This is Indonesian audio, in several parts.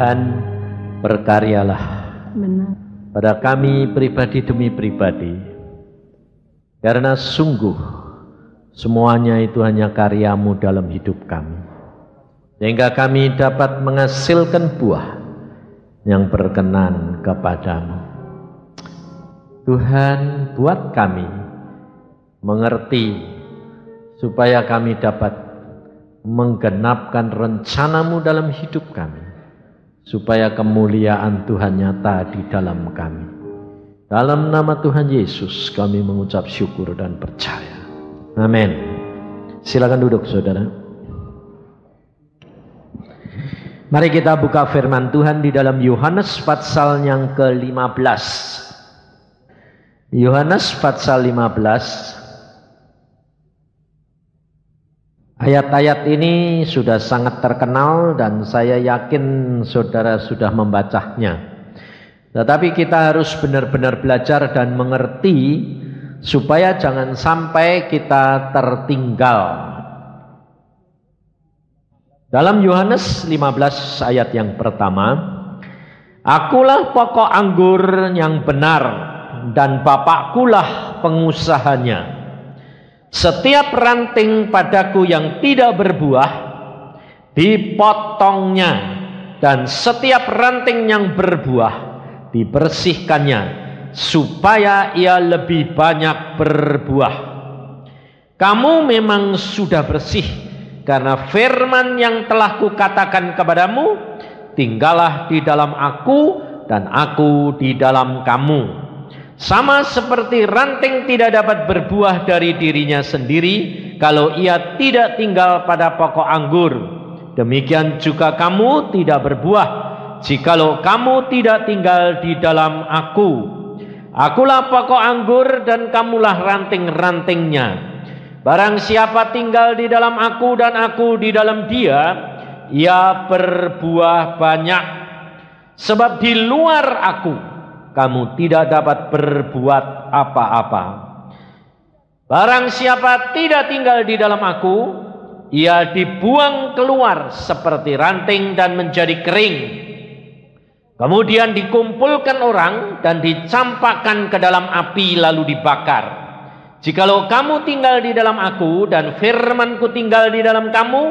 Tuhan, berkaryalah Benar. pada kami pribadi demi pribadi, karena sungguh semuanya itu hanya karya-Mu dalam hidup kami, sehingga kami dapat menghasilkan buah yang berkenan kepadamu. Tuhan, buat kami mengerti supaya kami dapat menggenapkan rencana-Mu dalam hidup kami, supaya kemuliaan Tuhan nyata di dalam kami. Dalam nama Tuhan Yesus kami mengucap syukur dan percaya. Amin. Silakan duduk, saudara. Mari kita buka firman Tuhan di dalam Yohanes pasal yang ke-15. Yohanes pasal 15. Ayat-ayat ini sudah sangat terkenal dan saya yakin saudara sudah membacanya. Tetapi kita harus benar-benar belajar dan mengerti supaya jangan sampai kita tertinggal. Dalam Yohanes 15 ayat yang pertama, "Akulah pokok anggur yang benar dan Bapakkulah pengusahanya. Setiap ranting padaku yang tidak berbuah dipotongnya, dan setiap ranting yang berbuah dibersihkannya, supaya ia lebih banyak berbuah. Kamu memang sudah bersih karena firman yang telah kukatakan kepadamu. Tinggallah di dalam aku dan aku di dalam kamu. Sama seperti ranting tidak dapat berbuah dari dirinya sendiri kalau ia tidak tinggal pada pokok anggur, demikian juga kamu tidak berbuah jikalau kamu tidak tinggal di dalam aku. Akulah pokok anggur dan kamulah ranting-rantingnya. Barang siapa tinggal di dalam aku dan aku di dalam dia, ia berbuah banyak. Sebab di luar aku kamu tidak dapat berbuat apa-apa. Barang siapa tidak tinggal di dalam aku, ia dibuang keluar seperti ranting dan menjadi kering. Kemudian dikumpulkan orang dan dicampakkan ke dalam api lalu dibakar. Jikalau kamu tinggal di dalam aku dan firmanku tinggal di dalam kamu,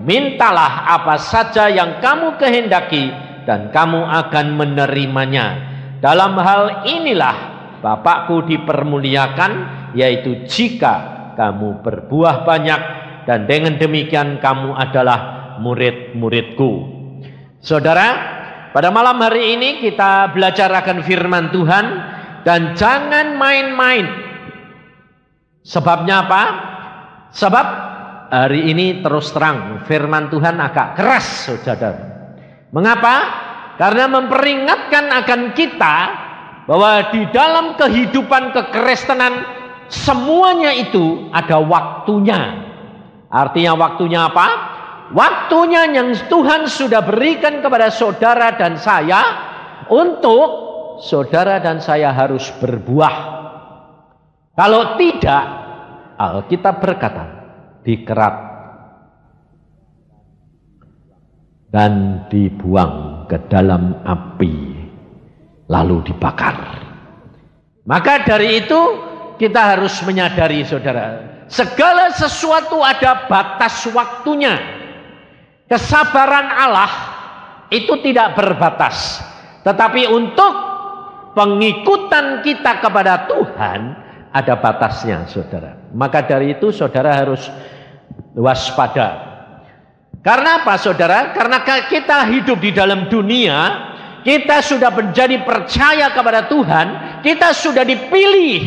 mintalah apa saja yang kamu kehendaki dan kamu akan menerimanya. Dalam hal inilah Bapakku dipermuliakan, yaitu jika kamu berbuah banyak, dan dengan demikian kamu adalah murid-muridku." Saudara, pada malam hari ini kita belajar akan firman Tuhan, dan jangan main-main. Sebabnya apa? Sebab hari ini terus terang firman Tuhan agak keras, saudara. Mengapa? Karena memperingatkan akan kita bahwa di dalam kehidupan kekristenan semuanya itu ada waktunya. Artinya waktunya apa? Waktunya yang Tuhan sudah berikan kepada saudara dan saya untuk saudara dan saya harus berbuah. Kalau tidak, Alkitab berkata, dikerat dan dibuang ke dalam api lalu dibakar. Maka dari itu kita harus menyadari, saudara, segala sesuatu ada batas waktunya. Kesabaran Allah itu tidak berbatas, tetapi untuk pengikutan kita kepada Tuhan ada batasnya, saudara. Maka dari itu saudara harus waspada. Karena apa, saudara? Karena kita hidup di dalam dunia, kita sudah menjadi percaya kepada Tuhan, kita sudah dipilih.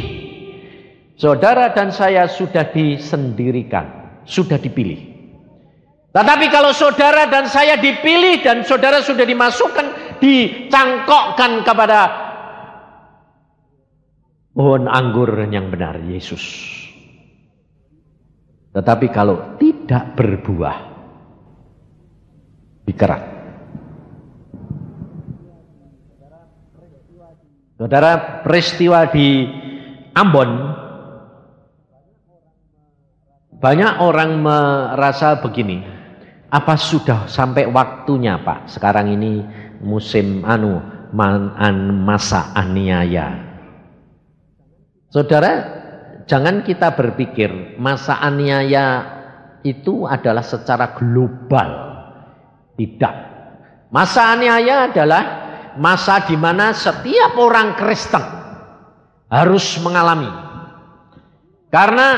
Saudara dan saya sudah disendirikan, sudah dipilih. Tetapi kalau saudara dan saya dipilih dan saudara sudah dimasukkan, dicangkokkan kepada pohon anggur yang benar, Yesus. Tetapi kalau tidak berbuah, dikerat. Saudara, peristiwa di Ambon, banyak orang merasa begini, Apa sudah sampai waktunya, Pak? Sekarang ini musim masa aniaya. Saudara, jangan kita berpikir masa aniaya itu adalah secara global. Tidak. Masa aniaya adalah masa di mana setiap orang Kristen harus mengalami. Karena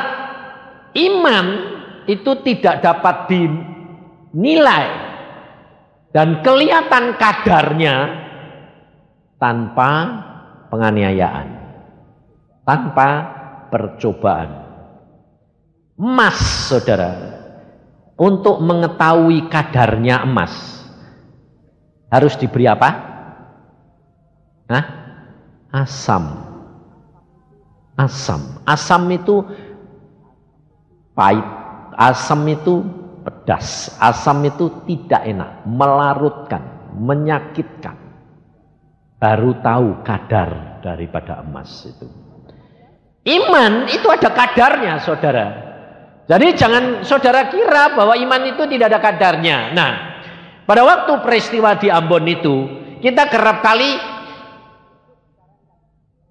iman itu tidak dapat dinilai dan kelihatan kadarnya tanpa penganiayaan, tanpa percobaan. Emas, saudara, untuk mengetahui kadarnya emas harus diberi apa? Asam. Asam itu pahit, asam itu pedas, asam itu tidak enak, melarutkan, menyakitkan. Baru tahu kadar daripada emas itu. Iman itu ada kadarnya, saudara. Jadi jangan saudara kira bahwa iman itu tidak ada kadarnya. Nah, pada waktu peristiwa di Ambon itu, kita kerap kali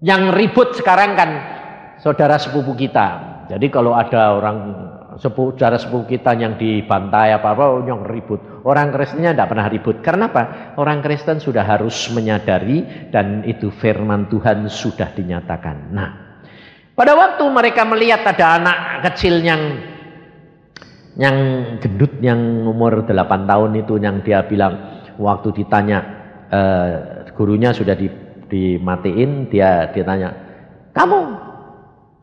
yang ribut sekarang kan saudara sepupu kita. Jadi kalau ada orang saudara sepupu kita yang dibantai apa-apa yang ribut, orang Kristennya tidak pernah ribut. Karena apa? Orang Kristen sudah harus menyadari dan itu firman Tuhan sudah dinyatakan. Nah, pada waktu mereka melihat ada anak kecil yang gendut yang umur 8 tahun itu, yang dia bilang waktu ditanya gurunya sudah dimatiin, dia ditanya, kamu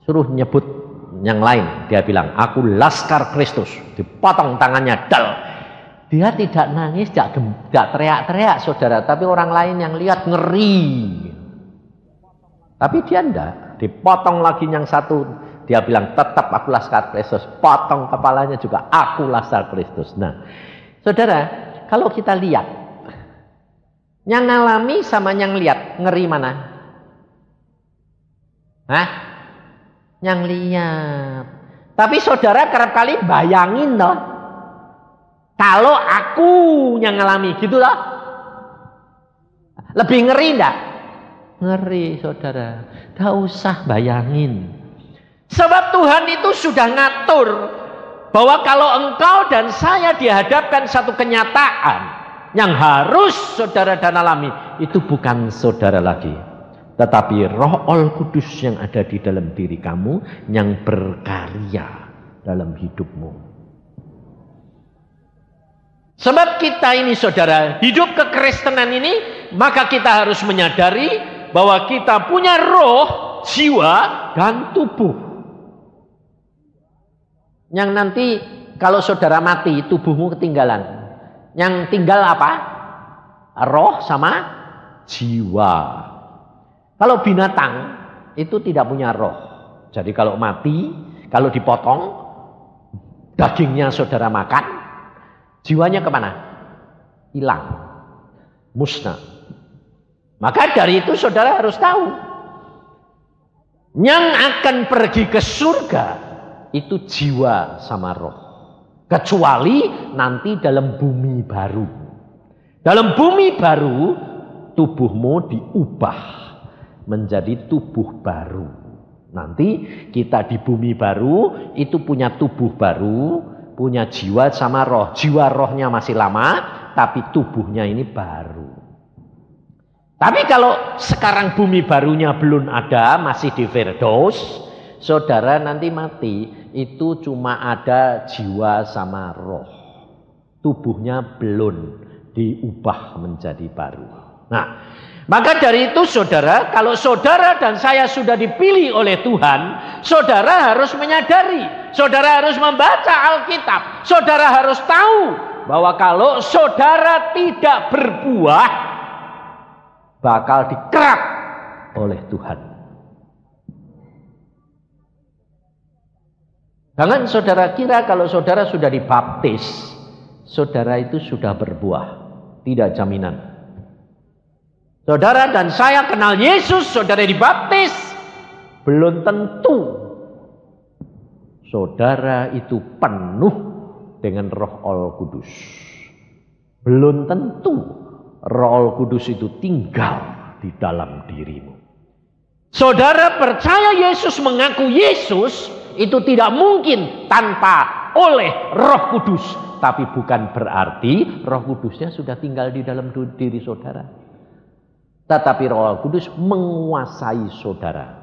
suruh nyebut yang lain, dia bilang aku Laskar Kristus, dipotong tangannya dal. Dia tidak nangis, tidak teriak-teriak, saudara, tapi orang lain yang lihat ngeri. Tapi dia enggak, dipotong lagi yang satu, dia bilang tetap aku Laskar Kristus, potong kepalanya juga aku Laskar Kristus. Nah, saudara, kalau kita lihat yang ngalami sama yang lihat, ngeri mana? Yang lihat. Tapi saudara kerap kali bayangin loh, kalau aku yang ngalami gitu loh, lebih ngeri enggak? Ngeri, saudara. Gak usah bayangin. Sebab Tuhan itu sudah ngatur bahwa kalau engkau dan saya dihadapkan satu kenyataan yang harus saudara dan alami, itu bukan saudara lagi, tetapi Roh Al-Kudus yang ada di dalam diri kamu yang berkarya dalam hidupmu. Sebab kita ini, saudara, hidup kekristenan ini, maka kita harus menyadari bahwa kita punya roh, jiwa, dan tubuh. Yang nanti kalau saudara mati, tubuhmu ketinggalan. Yang tinggal apa? Roh sama jiwa. Kalau binatang itu tidak punya roh. Jadi kalau mati, kalau dipotong, dagingnya saudara makan, jiwanya kemana? Hilang, musnah. Maka dari itu saudara harus tahu, yang akan pergi ke surga itu jiwa sama roh. Kecuali nanti dalam bumi baru. Dalam bumi baru, tubuhmu diubah menjadi tubuh baru. Nanti kita di bumi baru itu punya tubuh baru, punya jiwa sama roh. Jiwa rohnya masih lama, tapi tubuhnya ini baru. Tapi kalau sekarang bumi barunya belum ada, masih di Firdaus, saudara nanti mati itu cuma ada jiwa sama roh. Tubuhnya belum diubah menjadi baru. Nah, maka dari itu saudara, kalau saudara dan saya sudah dipilih oleh Tuhan, saudara harus menyadari, saudara harus membaca Alkitab, saudara harus tahu bahwa kalau saudara tidak berbuah, bakal dikerak oleh Tuhan. Jangan saudara kira kalau saudara sudah dibaptis, saudara itu sudah berbuah. Tidak jaminan. Saudara dan saya kenal Yesus, saudara dibaptis, belum tentu saudara itu penuh dengan Roh Al-Kudus. Belum tentu Roh Al-Kudus itu tinggal di dalam dirimu. Saudara percaya Yesus, mengaku Yesus, itu tidak mungkin tanpa oleh Roh Kudus. Tapi bukan berarti Roh Kudusnya sudah tinggal di dalam diri saudara. Tetapi Roh Kudus menguasai saudara.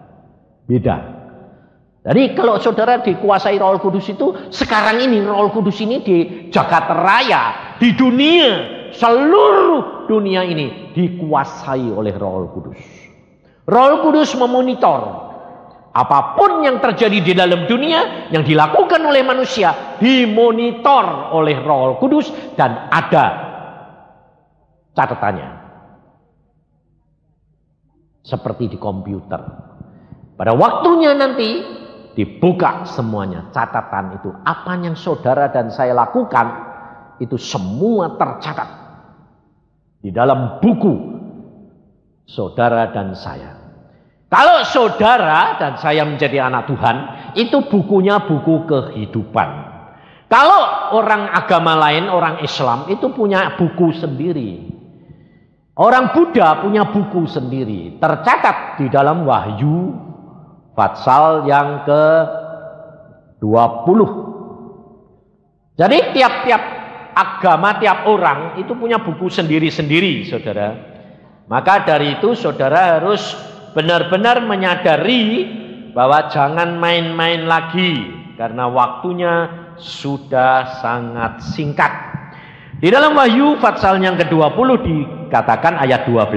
Beda. Jadi kalau saudara dikuasai Roh Kudus itu, sekarang ini Roh Kudus ini di jagat raya, di dunia, seluruh dunia ini dikuasai oleh Roh Kudus. Roh Kudus memonitor apapun yang terjadi di dalam dunia yang dilakukan oleh manusia, dimonitor oleh Roh Kudus dan ada catatannya. Seperti di komputer. Pada waktunya nanti dibuka semuanya, catatan itu. Apa yang saudara dan saya lakukan, itu semua tercatat di dalam buku saudara dan saya. Kalau saudara dan saya menjadi anak Tuhan, itu bukunya buku kehidupan. Kalau orang agama lain, orang Islam, itu punya buku sendiri. Orang Buddha punya buku sendiri, tercatat di dalam Wahyu pasal yang ke-20. Jadi tiap-tiap agama, tiap orang itu punya buku sendiri-sendiri, saudara. Maka dari itu saudara harus benar-benar menyadari bahwa jangan main-main lagi, karena waktunya sudah sangat singkat. Di dalam Wahyu pasal yang ke-20 dikatakan ayat 12.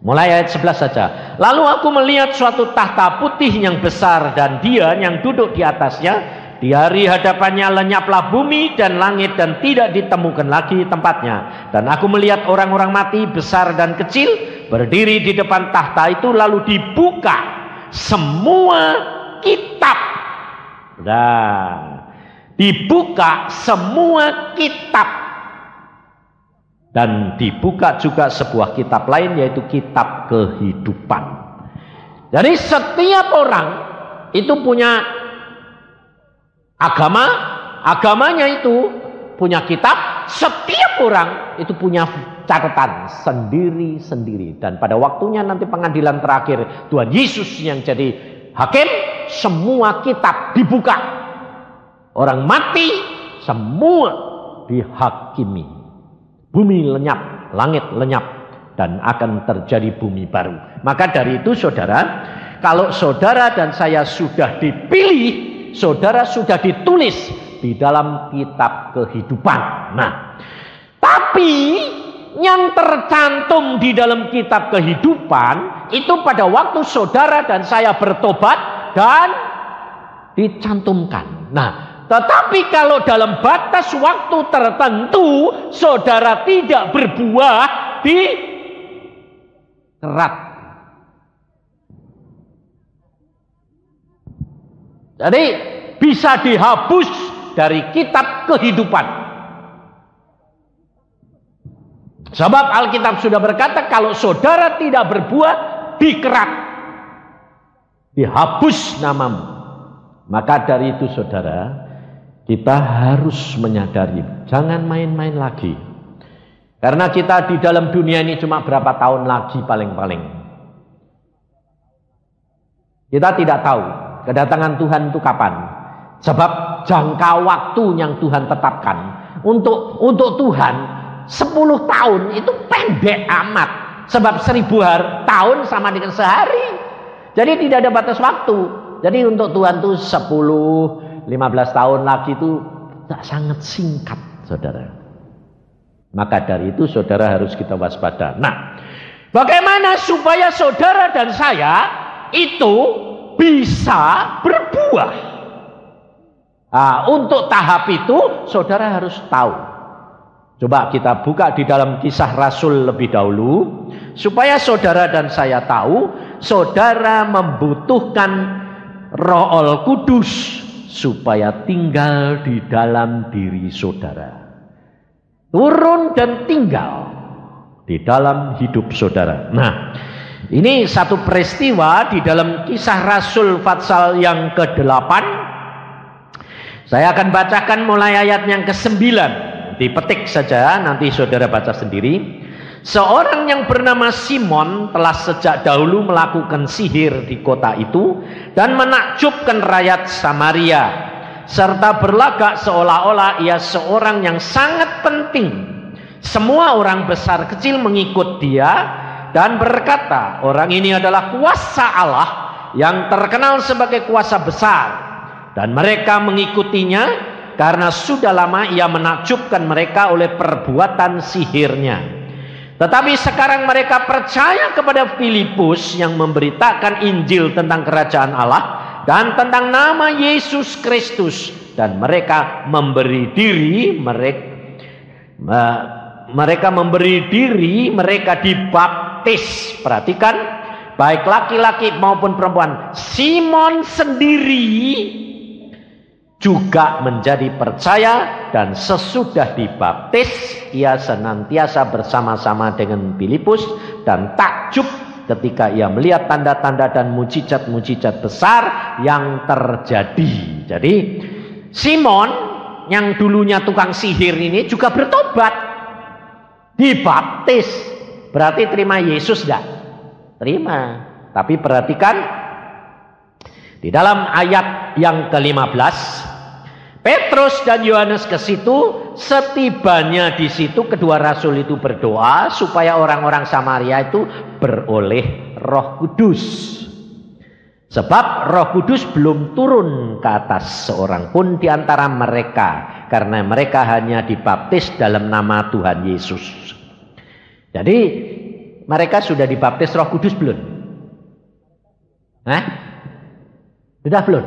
Mulai ayat 11 saja. Lalu aku melihat suatu tahta putih yang besar dan Dia yang duduk di atasnya. Di hari hadapannya lenyaplah bumi dan langit dan tidak ditemukan lagi tempatnya. Dan aku melihat orang-orang mati besar dan kecil berdiri di depan tahta itu, lalu dibuka semua kitab. Nah, dibuka semua kitab. Dan dibuka juga sebuah kitab lain, yaitu kitab kehidupan. Jadi setiap orang itu punya agama, agamanya itu punya kitab. Setiap orang itu punya catatan sendiri-sendiri. Dan pada waktunya nanti pengadilan terakhir, Tuhan Yesus yang jadi hakim, semua kitab dibuka. Orang mati semua dihakimi. Bumi lenyap, langit lenyap, dan akan terjadi bumi baru. Maka dari itu saudara, kalau saudara dan saya sudah dipilih, saudara sudah ditulis di dalam kitab kehidupan. Nah, tapi yang tercantum di dalam kitab kehidupan itu pada waktu saudara dan saya bertobat dan dicantumkan. Nah, tetapi kalau dalam batas waktu tertentu saudara tidak berbuah, dikerat. Jadi bisa dihapus dari kitab kehidupan. Sebab Alkitab sudah berkata kalau saudara tidak berbuah, dikerat, dihapus namamu. Maka dari itu saudara, kita harus menyadari, jangan main-main lagi. Karena kita di dalam dunia ini cuma berapa tahun lagi paling-paling. Kita tidak tahu kedatangan Tuhan itu kapan. Sebab jangka waktu yang Tuhan tetapkan untuk Tuhan 10 tahun itu pendek amat. Sebab 1000 tahun sama dengan sehari. Jadi tidak ada batas waktu. Jadi untuk Tuhan itu 10-15 tahun lagi itu sangat singkat, saudara. Maka dari itu saudara harus kita waspada. Nah, bagaimana supaya saudara dan saya itu bisa berbuah? Nah, untuk tahap itu saudara harus tahu. Coba kita buka di dalam Kisah Rasul lebih dahulu, supaya saudara dan saya tahu, saudara membutuhkan Roh Al-Kudus supaya tinggal di dalam diri saudara. Turun dan tinggal di dalam hidup saudara. Nah, ini satu peristiwa di dalam Kisah Rasul pasal yang ke-8. Saya akan bacakan mulai ayat yang ke-9. Dipetik saja, nanti saudara baca sendiri. Seorang yang bernama Simon telah sejak dahulu melakukan sihir di kota itu dan menakjubkan rakyat Samaria, serta berlagak seolah-olah ia seorang yang sangat penting. Semua orang besar kecil mengikut dia dan berkata, orang ini adalah kuasa Allah yang terkenal sebagai kuasa besar. Dan mereka mengikutinya karena sudah lama ia menakjubkan mereka oleh perbuatan sihirnya. Tetapi sekarang mereka percaya kepada Filipus yang memberitakan Injil tentang kerajaan Allah dan tentang nama Yesus Kristus, dan mereka memberi diri mereka dibaptis. Perhatikan, baik laki-laki maupun perempuan. Simon sendiri juga menjadi percaya, dan sesudah dibaptis ia senantiasa bersama-sama dengan Filipus dan takjub ketika ia melihat tanda-tanda dan mujizat-mujizat besar yang terjadi. Jadi Simon yang dulunya tukang sihir ini juga bertobat, dibaptis. Berarti terima Yesus enggak? Terima. Tapi perhatikan di dalam ayat yang ke-15, Petrus dan Yohanes ke situ. Setibanya di situ, kedua rasul itu berdoa supaya orang-orang Samaria itu beroleh Roh Kudus. Sebab Roh Kudus belum turun ke atas seorang pun di antara mereka, karena mereka hanya dibaptis dalam nama Tuhan Yesus. Jadi mereka sudah dibaptis Roh Kudus belum? Sudah belum?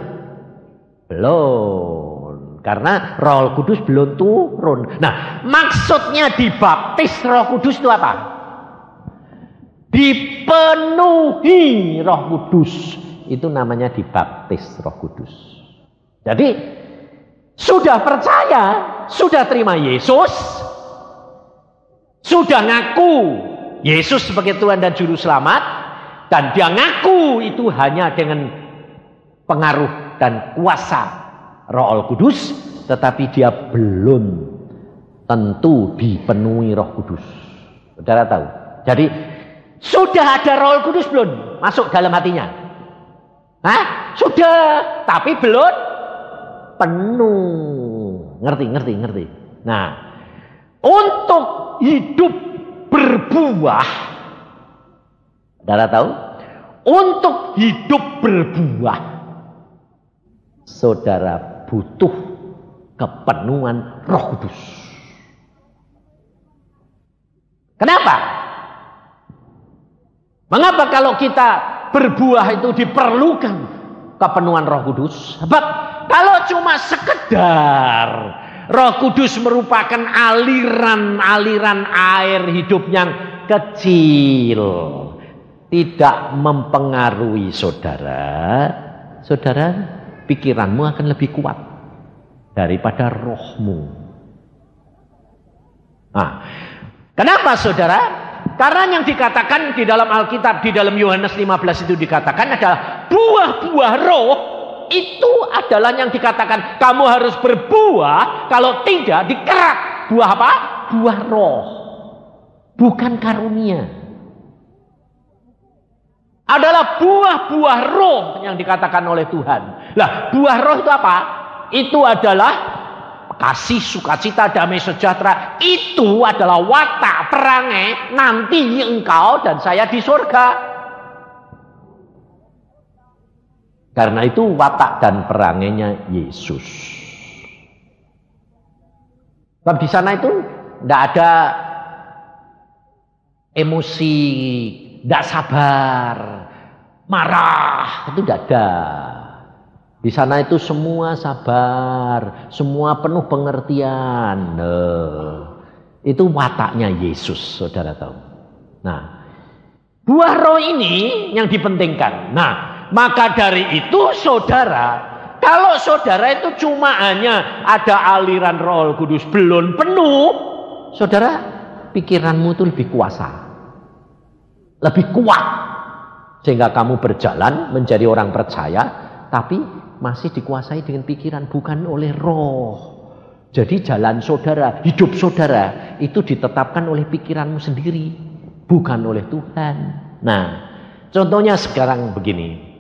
Belum. Karena Roh Kudus belum turun. Nah, maksudnya dibaptis Roh Kudus itu apa? Dipenuhi Roh Kudus. Itu namanya dibaptis Roh Kudus. Jadi sudah percaya, sudah terima Yesus, sudah ngaku Yesus sebagai Tuhan dan Juru Selamat, dan dia ngaku itu hanya dengan pengaruh dan kuasa Roh Kudus, tetapi dia belum tentu dipenuhi Roh Kudus. Saudara tahu? Jadi sudah ada Roh Kudus belum masuk dalam hatinya? Sudah, tapi belum penuh. Ngerti? Nah, untuk hidup berbuah, saudara tahu? Untuk hidup berbuah, saudara butuh kepenuhan Roh Kudus. Kenapa? Mengapa kalau kita berbuah itu diperlukan kepenuhan Roh Kudus? Sebab kalau cuma sekedar Roh Kudus merupakan aliran air hidup yang kecil, tidak mempengaruhi saudara, pikiranmu akan lebih kuat daripada rohmu. Nah, kenapa saudara? Karena yang dikatakan di dalam Alkitab, di dalam Yohanes 15 itu dikatakan adalah buah-buah roh. Itu adalah yang dikatakan kamu harus berbuah, kalau tidak dikerak. Buah apa? Buah roh, bukan karunia. Adalah buah-buah roh yang dikatakan oleh Tuhan. Lah, buah roh itu apa? Itu adalah kasih, sukacita, damai sejahtera. Itu adalah watak perangai nanti engkau dan saya di surga. Karena itu watak dan perangainya Yesus. Sebab di sana itu tidak ada emosi, tidak sabar, marah, itu tidak ada. Di sana itu semua sabar, semua penuh pengertian. Itu wataknya Yesus, saudara tahu. Nah, buah roh ini yang dipentingkan. Nah, maka dari itu saudara, kalau saudara itu cuma hanya ada aliran Roh Kudus belum penuh, saudara, pikiranmu itu lebih kuasa, lebih kuat, sehingga kamu berjalan menjadi orang percaya, tapi masih dikuasai dengan pikiran, bukan oleh roh. Jadi jalan saudara, hidup saudara itu ditetapkan oleh pikiranmu sendiri, bukan oleh Tuhan. Nah, contohnya sekarang begini.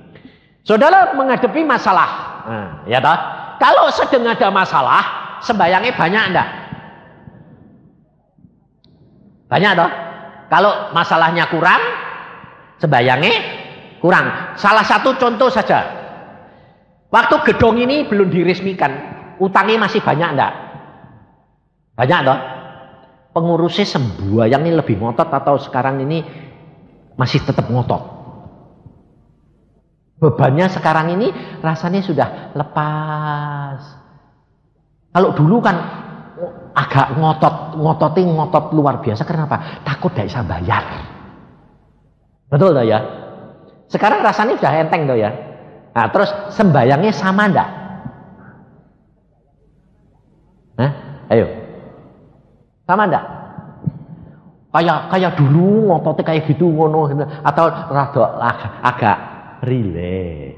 Saudara menghadapi masalah. Nah, ya toh? Kalau sedang ada masalah, sembayangnya banyak enggak? Banyak toh? Kalau masalahnya kurang, sembayangnya kurang. Salah satu contoh saja. Waktu gedung ini belum diresmikan, utangnya masih banyak enggak? Banyak toh? Pengurusnya sembayangnya lebih ngotot atau sekarang ini masih tetap ngotot? Bebannya sekarang ini rasanya sudah lepas. Kalau dulu kan agak ngotot luar biasa. Kenapa? Takut tidak bisa bayar. Betul toh ya? Sekarang rasanya sudah enteng toh ya? Nah, terus sembayangnya sama enggak? Hah? Ayo. Sama enggak? Kayak dulu ngototnya kayak gitu ngono atau rada agak relate.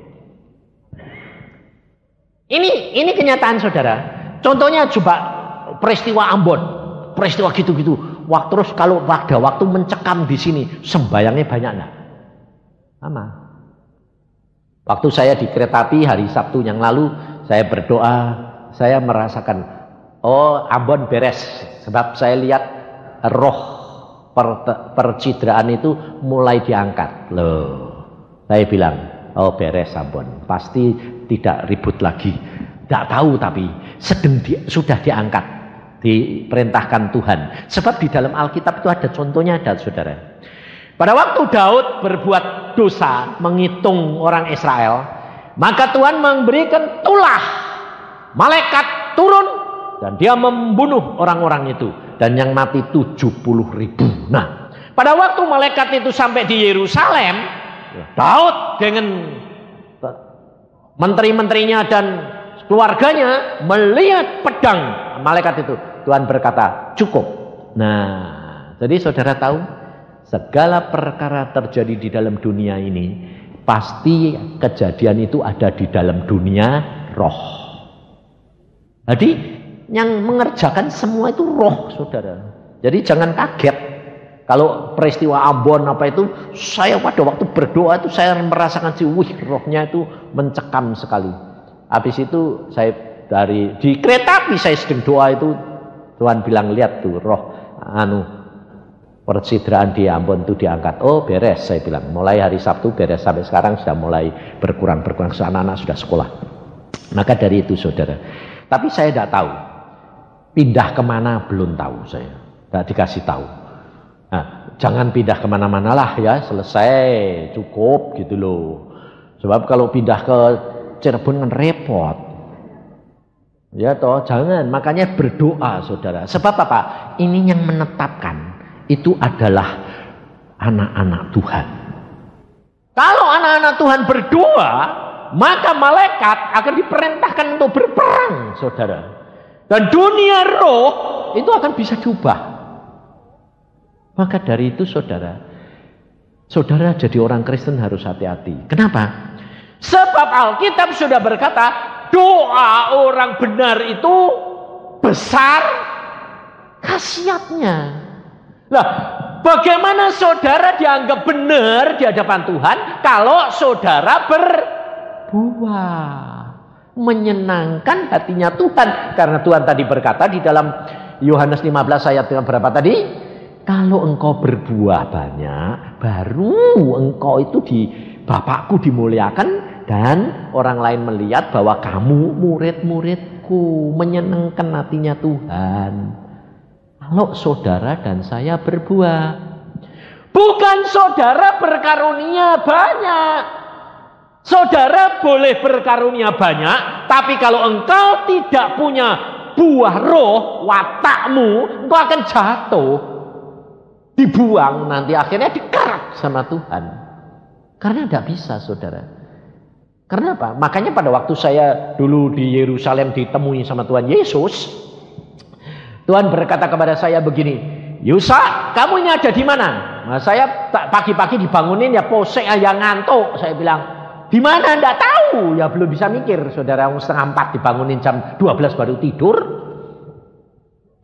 Ini kenyataan saudara. Contohnya coba peristiwa Ambon, peristiwa gitu-gitu. Terus kalau pada waktu mencekam di sini, sembayangnya banyak enggak? Sama. Waktu saya di kereta api hari Sabtu yang lalu, saya berdoa, saya merasakan, oh Ambon beres. Sebab saya lihat roh percidraan itu mulai diangkat. Loh. Saya bilang, oh beres Ambon, pasti tidak ribut lagi. Tidak tahu tapi sudah diangkat, diperintahkan Tuhan. Sebab di dalam Alkitab itu ada contohnya, ada saudara. Pada waktu Daud berbuat dosa, menghitung orang Israel, maka Tuhan memberikan tulah, malaikat turun dan dia membunuh orang-orang itu, dan yang mati 70.000. Nah, pada waktu malaikat itu sampai di Yerusalem, Daud dengan menteri-menterinya dan keluarganya melihat pedang malaikat itu. Tuhan berkata, cukup. Nah, jadi saudara tahu, segala perkara terjadi di dalam dunia ini, pasti kejadian itu ada di dalam dunia roh. Jadi, yang mengerjakan semua itu roh, saudara. Jadi jangan kaget. Kalau peristiwa Ambon apa itu, saya pada waktu berdoa itu saya merasakan rohnya itu mencekam sekali. Habis itu saya di kereta api saya sedang doa itu, Tuhan bilang lihat tuh roh percidraan di Ambon itu diangkat. Oh beres, saya bilang. Mulai hari Sabtu beres, sampai sekarang sudah mulai berkurang. Anak-anak sudah sekolah. Maka dari itu saudara. Tapi saya tidak tahu. Pindah kemana belum tahu saya. Tidak dikasih tahu. Nah, jangan pindah kemana-mana lah ya, selesai, cukup gitu loh. Sebab kalau pindah ke Cirebon kan repot. Ya toh, jangan. Makanya berdoa saudara. Sebab apa? Ini yang menetapkan itu adalah anak-anak Tuhan. Kalau anak-anak Tuhan berdoa, maka malaikat akan diperintahkan untuk berperang saudara. Dan dunia roh itu akan bisa diubah. Maka dari itu saudara jadi orang Kristen harus hati-hati. Kenapa? Sebab Alkitab sudah berkata, doa orang benar itu besar khasiatnya. Lah, bagaimana saudara dianggap benar di hadapan Tuhan kalau saudara berbuah menyenangkan hatinya Tuhan? Karena Tuhan tadi berkata di dalam Yohanes 15 ayat yang berapa tadi? Kalau engkau berbuah banyak, baru engkau itu Bapakku dimuliakan dan orang lain melihat bahwa kamu murid-muridku, menyenangkan hatinya Tuhan. Kalau saudara dan saya berbuah, bukan saudara berkarunia banyak. Saudara boleh berkarunia banyak, tapi kalau engkau tidak punya buah roh, watakmu, engkau akan jatuh. Dibuang nanti akhirnya dikarat sama Tuhan. Karena tidak bisa saudara. Karena apa? Makanya pada waktu saya dulu di Yerusalem ditemui sama Tuhan Yesus, Tuhan berkata kepada saya begini, Yusa, kamu ini ada di mana? Nah, saya pagi-pagi dibangunin ya posek ya ngantuk. Saya bilang, Di mana enggak tahu, ya belum bisa mikir. Saudara, 3:30 dibangunin jam 12 baru tidur.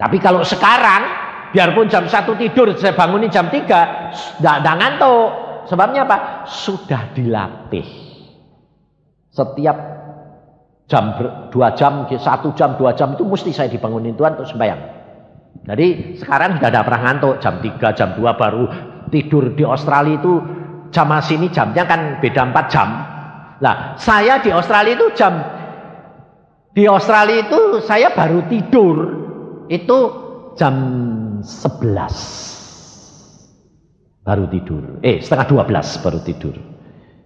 Tapi kalau sekarang, biarpun jam 1 tidur, saya bangunin jam 3, enggak ngantuk. Sebabnya apa? Sudah dilatih. Setiap jam 2 jam, 1 jam, 2 jam itu mesti saya dibangunin Tuhan untuk sembahyang. Jadi sekarang sudah tidak pernah ngantuk. Jam 3, jam 2 baru tidur. Di Australia itu jam sini jamnya kan beda 4 jam. Nah, saya di Australia itu saya baru tidur itu jam 11 baru tidur. 11:30 baru tidur.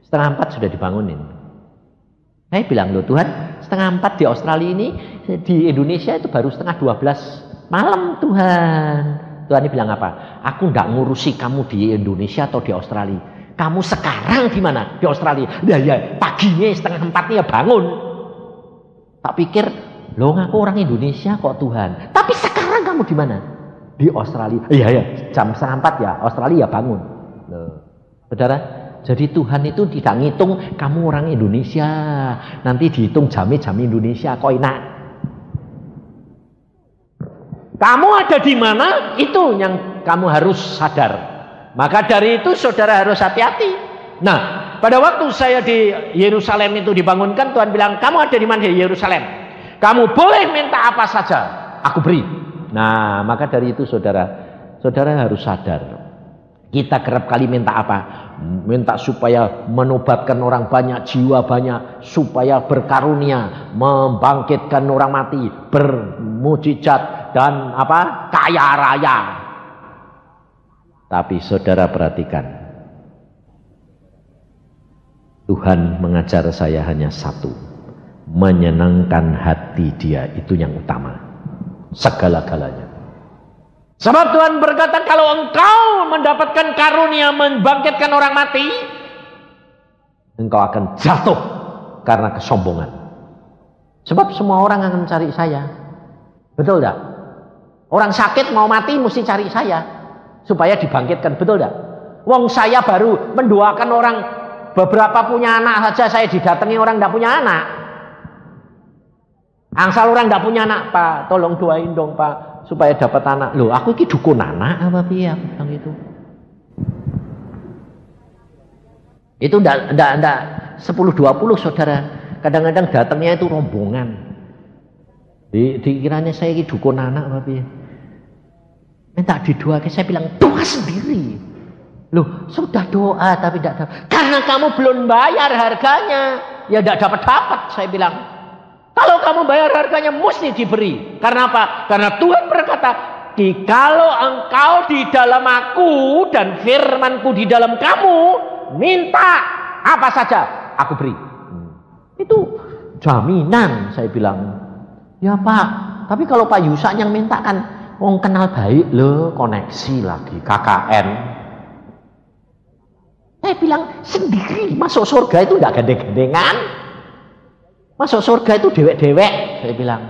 3:30 sudah dibangunin. Saya bilang, loh Tuhan, 3:30 di Australia ini, di Indonesia itu baru 11:30 malam Tuhan. Tuhan ini bilang apa? Aku enggak ngurusi kamu di Indonesia atau di Australia. Kamu sekarang di mana? Di Australia. Ya, paginya 3:30 ya bangun. Tak pikir, loh aku orang Indonesia kok Tuhan. Tapi sekarang kamu di mana? Di Australia. Iya, jam 3:30 ya, Australia ya bangun. Loh. Saudara, jadi Tuhan itu tidak ngitung kamu orang Indonesia. Nanti dihitung jam Indonesia, kok enak. Kamu ada di mana? Itu yang kamu harus sadar. Maka dari itu saudara harus hati-hati. Nah, pada waktu saya di Yerusalem itu dibangunkan, Tuhan bilang, kamu ada di mana di Yerusalem? Kamu boleh minta apa saja, aku beri. Nah, maka dari itu saudara harus sadar. Kita kerap kali minta apa? Minta supaya menobatkan orang banyak, jiwa banyak, supaya berkarunia, membangkitkan orang mati, bermujizat dan kaya raya. Tapi saudara perhatikan, Tuhan mengajar saya hanya satu, menyenangkan hati Dia, itu yang utama, segala-galanya. Sebab Tuhan berkata, kalau engkau mendapatkan karunia membangkitkan orang mati, engkau akan jatuh karena kesombongan. Sebab semua orang akan cari saya. Betul tidak? Orang sakit mau mati mesti cari saya supaya dibangkitkan, betul tidak? Wong saya baru mendoakan orang, beberapa punya anak saja saya didatangi orang tidak punya anak. Angsal orang tidak punya anak, Pak, tolong doain dong Pak supaya dapat anak. Loh, aku ini dukun anak apa piye? Aku bilang itu. Itu enggak 10-20 saudara. Kadang-kadang datangnya itu rombongan. Dikiranya saya ini dukun anak apa piye? Minta didoakan, saya bilang doa sendiri. Loh, sudah doa tapi tidak dapat. Karena kamu belum bayar harganya, ya tidak dapat. Saya bilang, kalau kamu bayar harganya mesti diberi. Karena apa? Karena Tuhan berkata, kalau engkau di dalam aku dan firmanku di dalam kamu, minta apa saja, aku beri. Itu jaminan, saya bilang. Ya Pak, tapi kalau Pak Yusak yang minta kan, wong kenal baik loh, koneksi lagi, KKN. Saya bilang sendiri, masuk surga itu enggak gandeng-gandengan. Masuk surga itu dewek-dewek, saya bilang.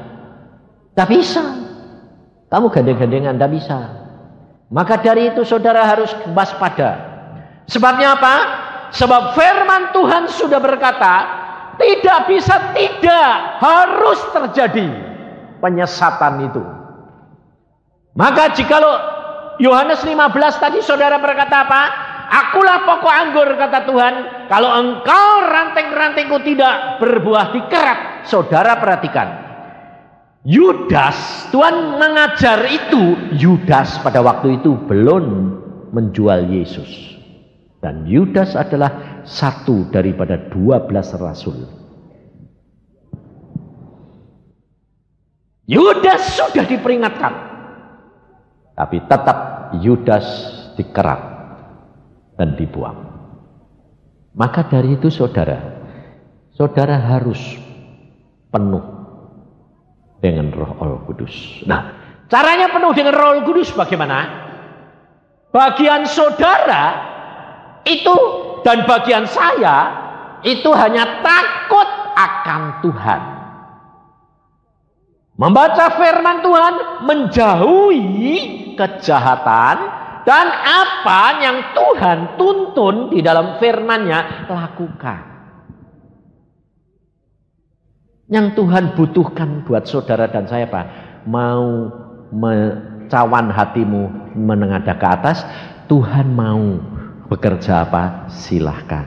Enggak bisa. Kamu gandeng-gandengan, enggak bisa. Maka dari itu saudara harus waspada. Sebabnya apa? Sebab firman Tuhan sudah berkata, tidak bisa tidak, harus terjadi penyesatan itu. Maka jikalau Yohanes 15 tadi saudara berkata apa? Akulah pokok anggur, kata Tuhan. Kalau engkau ranting-rantingku tidak berbuah dikerat. Saudara perhatikan. Yudas, Tuhan mengajar itu. Yudas pada waktu itu belum menjual Yesus. Dan Yudas adalah satu daripada 12 rasul. Yudas sudah diperingatkan. Tapi tetap Yudas dikerat dan dibuang. Maka dari itu saudara harus penuh dengan Roh Kudus. Nah, caranya penuh dengan Roh Kudus bagaimana? Bagian saudara itu dan bagian saya itu hanya takut akan Tuhan. Membaca firman Tuhan, menjauhi kejahatan, dan apa yang Tuhan tuntun di dalam firman-Nya lakukan. Yang Tuhan butuhkan buat saudara dan saya Pak, mau mencawan hatimu menengadah ke atas, Tuhan mau bekerja apa? Silahkan.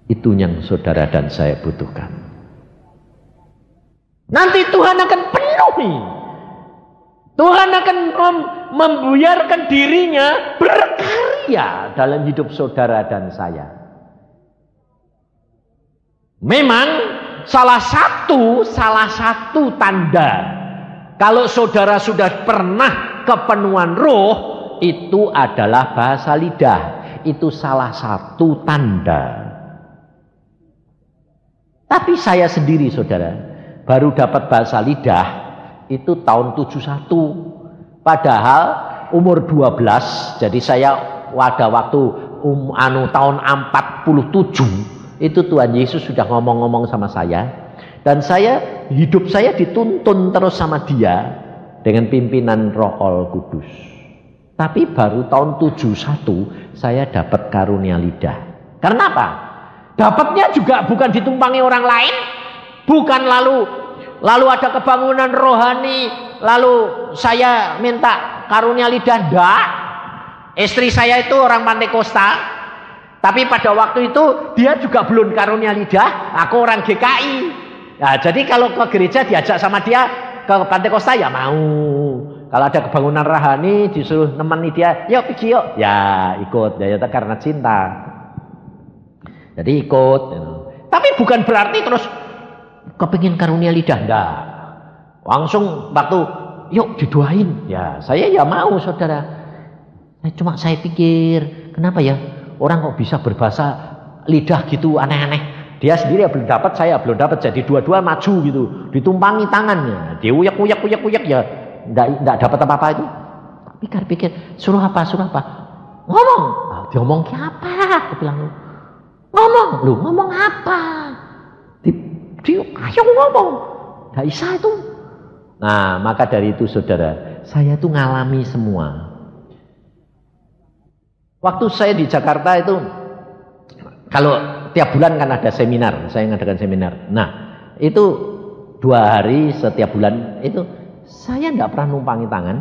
Itu yang saudara dan saya butuhkan. Nanti Tuhan akan penuhi. Tuhan akan membiarkan dirinya berkarya dalam hidup saudara dan saya. Memang salah satu tanda kalau saudara sudah pernah kepenuhan roh, itu adalah bahasa lidah. Itu salah satu tanda. Tapi saya sendiri saudara, baru dapat bahasa lidah itu tahun 71. Padahal umur 12, jadi saya pada waktu tahun 47, itu Tuhan Yesus sudah ngomong-ngomong sama saya. Dan hidup saya dituntun terus sama Dia dengan pimpinan Roh Kudus. Tapi baru tahun 71 saya dapat karunia lidah. Karena apa? Dapatnya juga bukan ditumpangi orang lain, bukan lalu ada kebangunan rohani, lalu saya minta karunia lidah. Enggak. Istri saya itu orang Pantekosta, tapi pada waktu itu dia juga belum karunia lidah. Aku orang GKI. Nah, jadi kalau ke gereja diajak sama dia ke Pantekosta ya mau. Kalau ada kebangunan rohani disuruh nemeni dia, yuk pergi yuk. Ya ikut, ya karena cinta. Jadi ikut. Tapi bukan berarti terus kepingin karunia lidah. Enggak. Langsung waktu yuk didoain. Ya saya ya mau saudara. Saya pikir kenapa ya orang kok bisa berbahasa lidah gitu aneh-aneh. Dia sendiri belum dapat, saya belum dapat. Jadi dua-dua maju gitu. Ditumpangi tangannya. Dia uyak ya. Enggak dapat apa-apa itu. Pikir suruh apa? Ngomong. Dia ngomong apa? Aku bilang ngomong apa? Ayo ngomong. Gak bisa itu. Nah, maka dari itu saudara, saya tuh ngalami semua. Waktu saya di Jakarta itu, kalau tiap bulan kan ada seminar, saya ngadakan seminar. Nah, itu 2 hari setiap bulan itu saya enggak pernah numpangi tangan.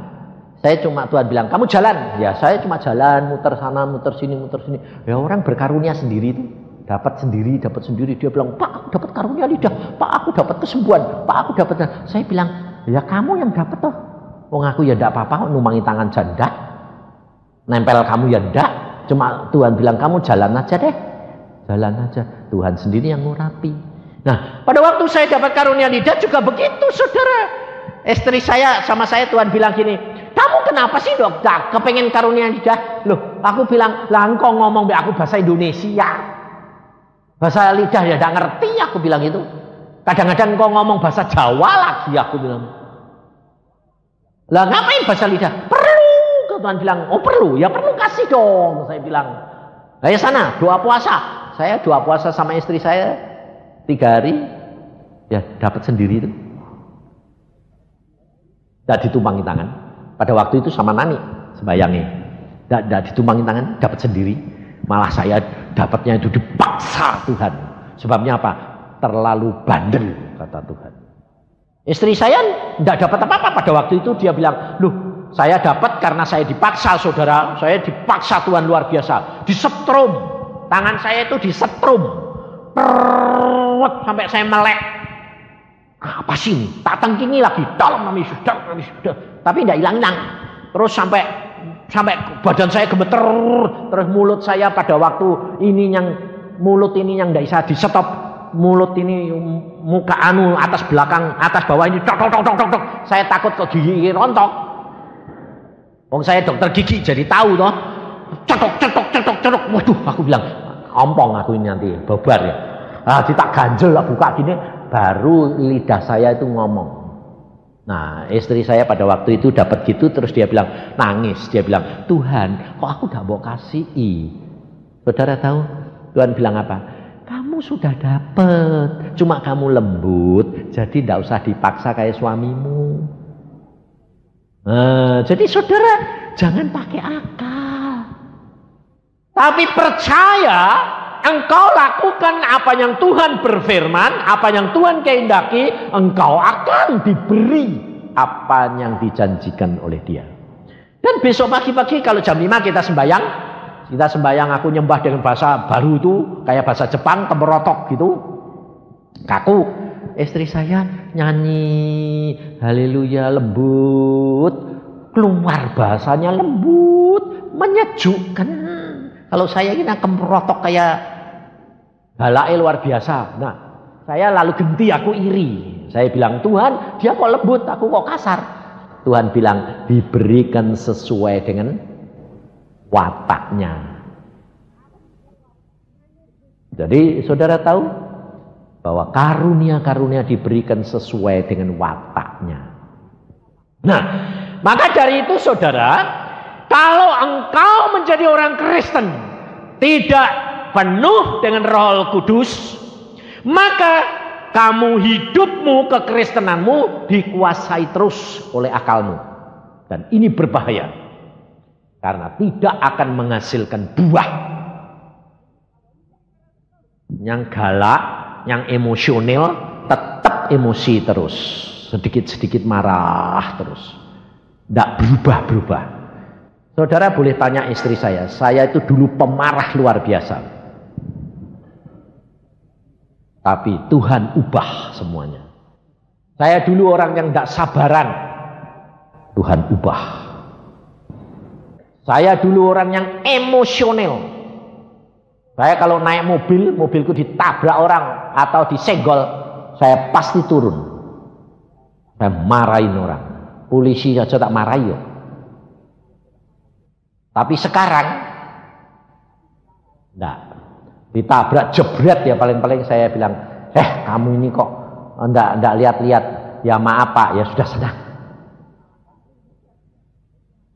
Saya cuma Tuhan bilang, kamu jalan. Ya saya cuma jalan, muter sana, muter sini. Ya orang berkarunia sendiri itu. Dapat sendiri. Dia bilang, Pak aku dapat karunia lidah. Pak aku dapat kesembuhan. Pak aku dapat. Saya bilang, ya kamu yang dapat toh. Wong aku ya enggak apa-apa numpangi tangan janda. Nempel kamu ya enggak. Cuma Tuhan bilang, kamu jalan aja deh. Jalan aja. Tuhan sendiri yang ngurapi. Nah pada waktu saya dapat karunia lidah juga begitu saudara. Istri saya sama saya Tuhan bilang gini, kamu kenapa sih dok kepengen karunia lidah? Loh aku bilang, lah engkau ngomong be aku bahasa Indonesia. Bahasa lidah ya enggak ngerti, aku bilang itu. Kadang-kadang engkau ngomong bahasa Jawa lagi, aku bilang. Lah ngapain bahasa lidah? Perlu, Tuhan bilang. Oh perlu, ya perlu kasih dong, saya bilang. Ayo sana, doa puasa. Saya doa puasa sama istri saya 3 hari, ya dapat sendiri itu. Tidak ditumpangi tangan. Pada waktu itu sama Nani, sembayangnya. Tidak ditumpangi tangan, dapat sendiri. Malah saya dapatnya itu dipaksa Tuhan. Sebabnya apa? Terlalu bandel, kata Tuhan. Istri saya tidak dapat apa-apa. Pada waktu itu dia bilang, loh saya dapat karena saya dipaksa saudara. Saya dipaksa Tuhan luar biasa. Disetrum. Tangan saya itu disetrum. Sampai saya melek. Apa sih ini? Tak tengkingi lagi. Dalam nami sudah. Tapi tidak hilang-hilang. Terus sampai badan saya gemeter. Terus mulut saya pada waktu ini mulut ini yang tidak bisa disetop. Mulut ini muka atas belakang atas bawah ini tok. Saya takut ke gigi rontok. Wong saya dokter gigi jadi tahu toh. Cetok. Waduh, aku bilang ompong aku ini nanti babar ya. Tak ganjel lah buka gini baru lidah saya itu ngomong. Nah, istri saya pada waktu itu dapat gitu terus dia bilang nangis, dia bilang, "Tuhan, kok aku enggak mau kasihi?" Saudara tahu Tuhan bilang apa? Kamu sudah dapat, cuma kamu lembut, jadi tidak usah dipaksa kayak suamimu. Jadi saudara jangan pakai akal, tapi percaya engkau lakukan apa yang Tuhan berfirman, apa yang Tuhan kehendaki, engkau akan diberi apa yang dijanjikan oleh Dia. Dan besok pagi-pagi kalau jam 5 kita sembahyang, aku nyembah dengan bahasa baru itu, kayak bahasa Jepang, kemerotok gitu, kaku. Istri saya nyanyi haleluya lembut, keluar bahasanya lembut, menyejukkan. Kalau saya ini kemerotok kayak balai luar biasa. Nah, saya lalu genti, aku iri. Saya bilang, Tuhan, dia kok lembut, aku kok kasar. Tuhan bilang, diberikan sesuai dengan wataknya. Jadi saudara tahu bahwa karunia-karunia diberikan sesuai dengan wataknya. Nah, maka dari itu saudara, kalau engkau menjadi orang Kristen tidak penuh dengan Roh Kudus, maka hidupmu, kekristenanmu dikuasai terus oleh akalmu. Dan ini berbahaya, karena tidak akan menghasilkan buah. Yang galak, yang emosional, tetap emosi terus, sedikit-sedikit marah terus, tidak berubah-berubah. Saudara boleh tanya istri saya itu dulu pemarah luar biasa, tapi Tuhan ubah semuanya. Saya dulu orang yang tidak sabaran, Tuhan ubah. Saya dulu orang yang emosional. Saya kalau naik mobilku ditabrak orang atau disenggol, saya pasti turun. Saya marahin orang. Polisi saja tak marahi ya. Tapi sekarang enggak. Ditabrak jebret ya paling-paling saya bilang, kamu ini kok enggak lihat-lihat. Ya maaf Pak, ya sudah sana.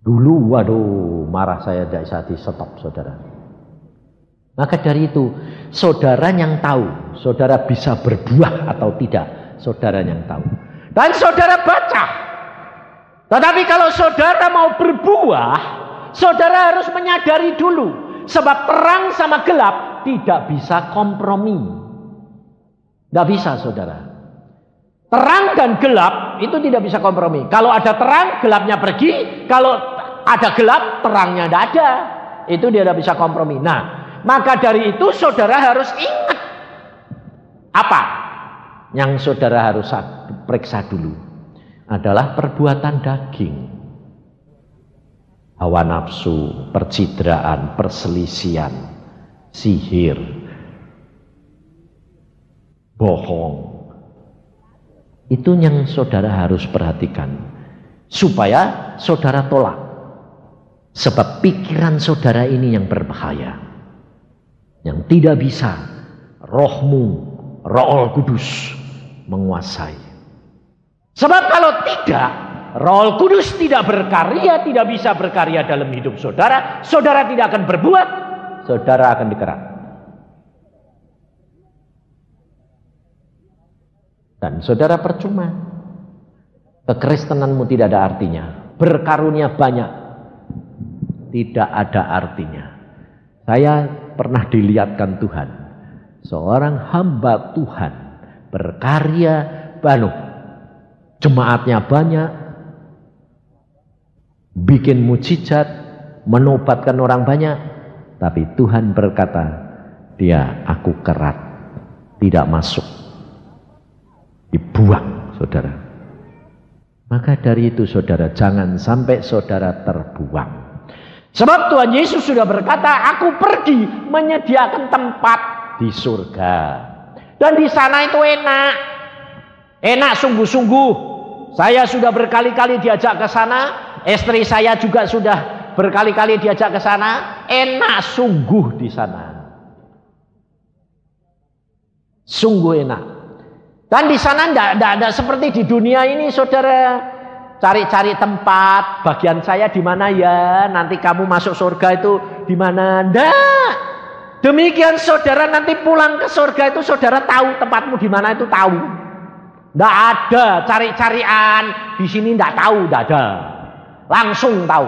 Dulu waduh marah saya tidak bisa di stop saudara. Maka dari itu, saudara yang tahu, saudara bisa berbuah atau tidak, saudara yang tahu. Dan saudara baca. Tetapi kalau saudara mau berbuah, saudara harus menyadari dulu. Sebab terang sama gelap tidak bisa kompromi. Tidak bisa saudara. Terang dan gelap itu tidak bisa kompromi. Kalau ada terang, gelapnya pergi. Kalau ada gelap, terangnya tidak ada. Itu dia tidak bisa kompromi. Nah, maka dari itu saudara harus ingat apa yang saudara harus periksa dulu adalah perbuatan daging, hawa nafsu, percidraan, perselisihan, sihir, bohong. Itu yang saudara harus perhatikan supaya saudara tolak, sebab pikiran saudara ini yang berbahaya. Yang tidak bisa rohmu, Roh Kudus menguasai. Sebab kalau tidak, Roh Kudus tidak berkarya, tidak bisa berkarya dalam hidup saudara, saudara tidak akan berbuat, saudara akan dikerat. Dan saudara percuma. Kekristenanmu tidak ada artinya. Berkarunia banyak, tidak ada artinya. Saya pernah dilihatkan Tuhan, seorang hamba Tuhan berkarya banyak, jemaatnya banyak, bikin mujizat, menobatkan orang banyak, tapi Tuhan berkata, dia aku kerat, tidak masuk, dibuang saudara. Maka dari itu saudara, jangan sampai saudara terbuang. Sebab Tuhan Yesus sudah berkata, aku pergi menyediakan tempat di surga. Dan di sana itu enak. Enak sungguh-sungguh. Saya sudah berkali-kali diajak ke sana. Istri saya juga sudah berkali-kali diajak ke sana. Enak sungguh di sana. Sungguh enak. Dan di sana tidak seperti di dunia ini saudara. Cari-cari tempat, bagian saya di mana ya, nanti kamu masuk surga itu di mana? Ndak. Demikian saudara nanti pulang ke surga itu saudara tahu tempatmu di mana itu tahu. Ndak ada cari-carian di sini ndak tahu, ndak ada. Langsung tahu.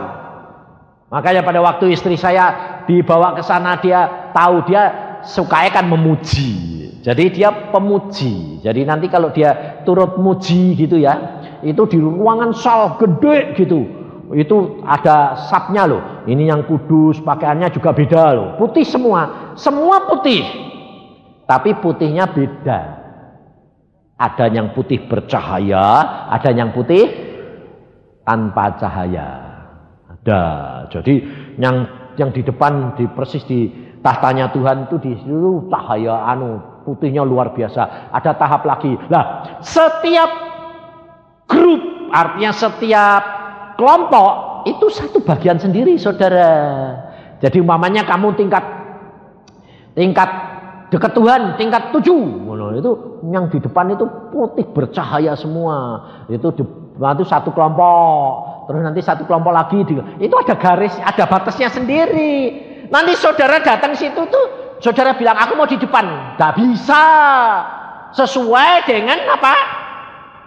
Makanya pada waktu istri saya dibawa ke sana dia tahu, dia sukanya kan memuji. Jadi dia pemuji. Jadi nanti kalau dia turut muji gitu ya, itu di ruangan sal gede gitu. Itu ada sapnya loh. Ini yang kudus, pakaiannya juga beda loh. Putih semua. Semua putih. Tapi putihnya beda. Ada yang putih bercahaya, ada yang putih tanpa cahaya. Ada. Jadi yang di depan persis di tahtanya Tuhan itu di situ cahaya putihnya luar biasa. Ada tahap lagi. Nah, setiap grup artinya setiap kelompok itu satu bagian sendiri, saudara. Jadi umpamanya kamu tingkat dekat Tuhan tingkat 7, itu yang di depan itu putih bercahaya semua. Itu satu kelompok. Terus nanti satu kelompok lagi itu ada garis, ada batasnya sendiri. Nanti saudara datang situ tuh, saudara bilang aku mau di depan, nggak bisa. Sesuai dengan apa?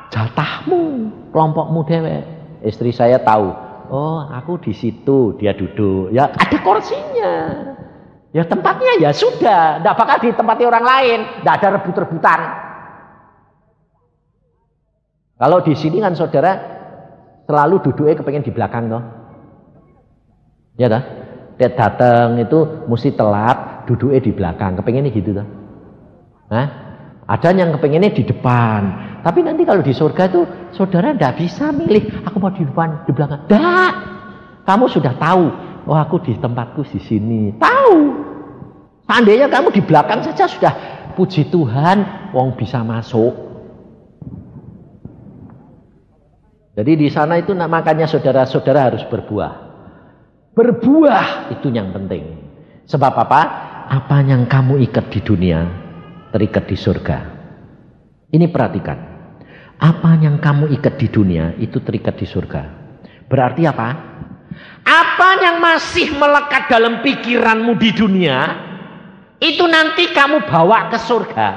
Jatahmu, kelompokmu dewek. Istri saya tahu, oh aku di situ, dia duduk, ya ada kursinya, ya tempatnya ya sudah, tidak bakal ditempati orang lain, tidak ada rebut-rebutan. Kalau di sini kan saudara selalu duduknya kepengen di belakang toh, ya toh, dia datang itu mesti telat, duduknya di belakang, kepengennya gitu toh. Nah, ada yang kepengennya di depan. Tapi nanti kalau di surga itu saudara tidak bisa milih aku mau di depan, di belakang. Tidak. Kamu sudah tahu, oh aku di tempatku di sini. Tahu. Seandainya kamu di belakang saja sudah puji Tuhan, wong bisa masuk. Jadi di sana itu makanya saudara-saudara harus berbuah. Berbuah itu yang penting. Sebab apa? Apa yang kamu ikat di dunia terikat di surga. Ini perhatikan. Apa yang kamu ikat di dunia itu terikat di surga. Berarti apa? Apa yang masih melekat dalam pikiranmu di dunia itu nanti kamu bawa ke surga.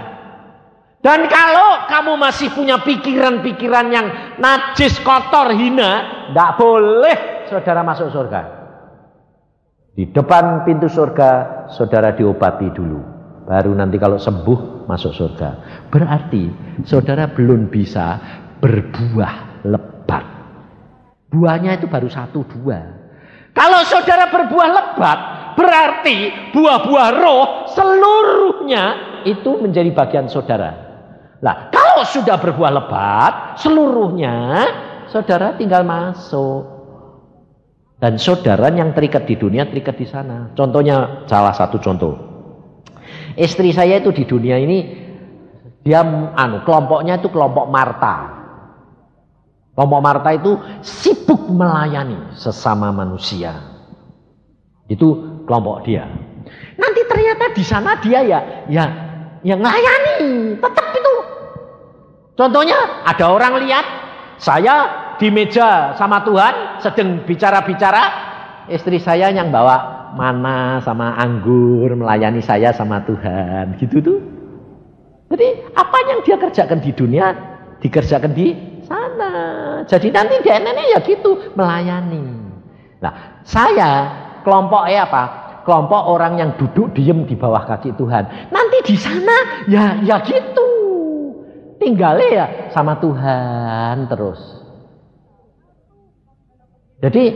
Dan kalau kamu masih punya pikiran-pikiran yang najis, kotor, hina, tidak boleh saudara masuk surga. Di depan pintu surga saudara diobati dulu. Baru nanti kalau sembuh masuk surga. Berarti saudara belum bisa berbuah lebat. Buahnya itu baru 1, 2. Kalau saudara berbuah lebat, berarti buah-buah roh seluruhnya itu menjadi bagian saudara. Nah, kalau sudah berbuah lebat, seluruhnya saudara tinggal masuk. Dan saudara yang terikat di dunia terikat di sana. Contohnya, salah satu contoh. Istri saya itu di dunia ini dia kelompoknya itu kelompok Marta. Kelompok Marta itu sibuk melayani sesama manusia. Itu kelompok dia. Nanti ternyata di sana dia ya melayani, tetap itu. Contohnya ada orang lihat saya di meja sama Tuhan sedang bicara-bicara, istri saya yang bawa mana sama anggur melayani saya sama Tuhan gitu tuh. Jadi apa yang dia kerjakan di dunia dikerjakan di sana. Jadi nanti dia ya gitu melayani. Nah, saya kelompoknya apa? Kelompok orang yang duduk diem di bawah kaki Tuhan. Nanti di sana ya gitu. Tinggalnya ya sama Tuhan terus. Jadi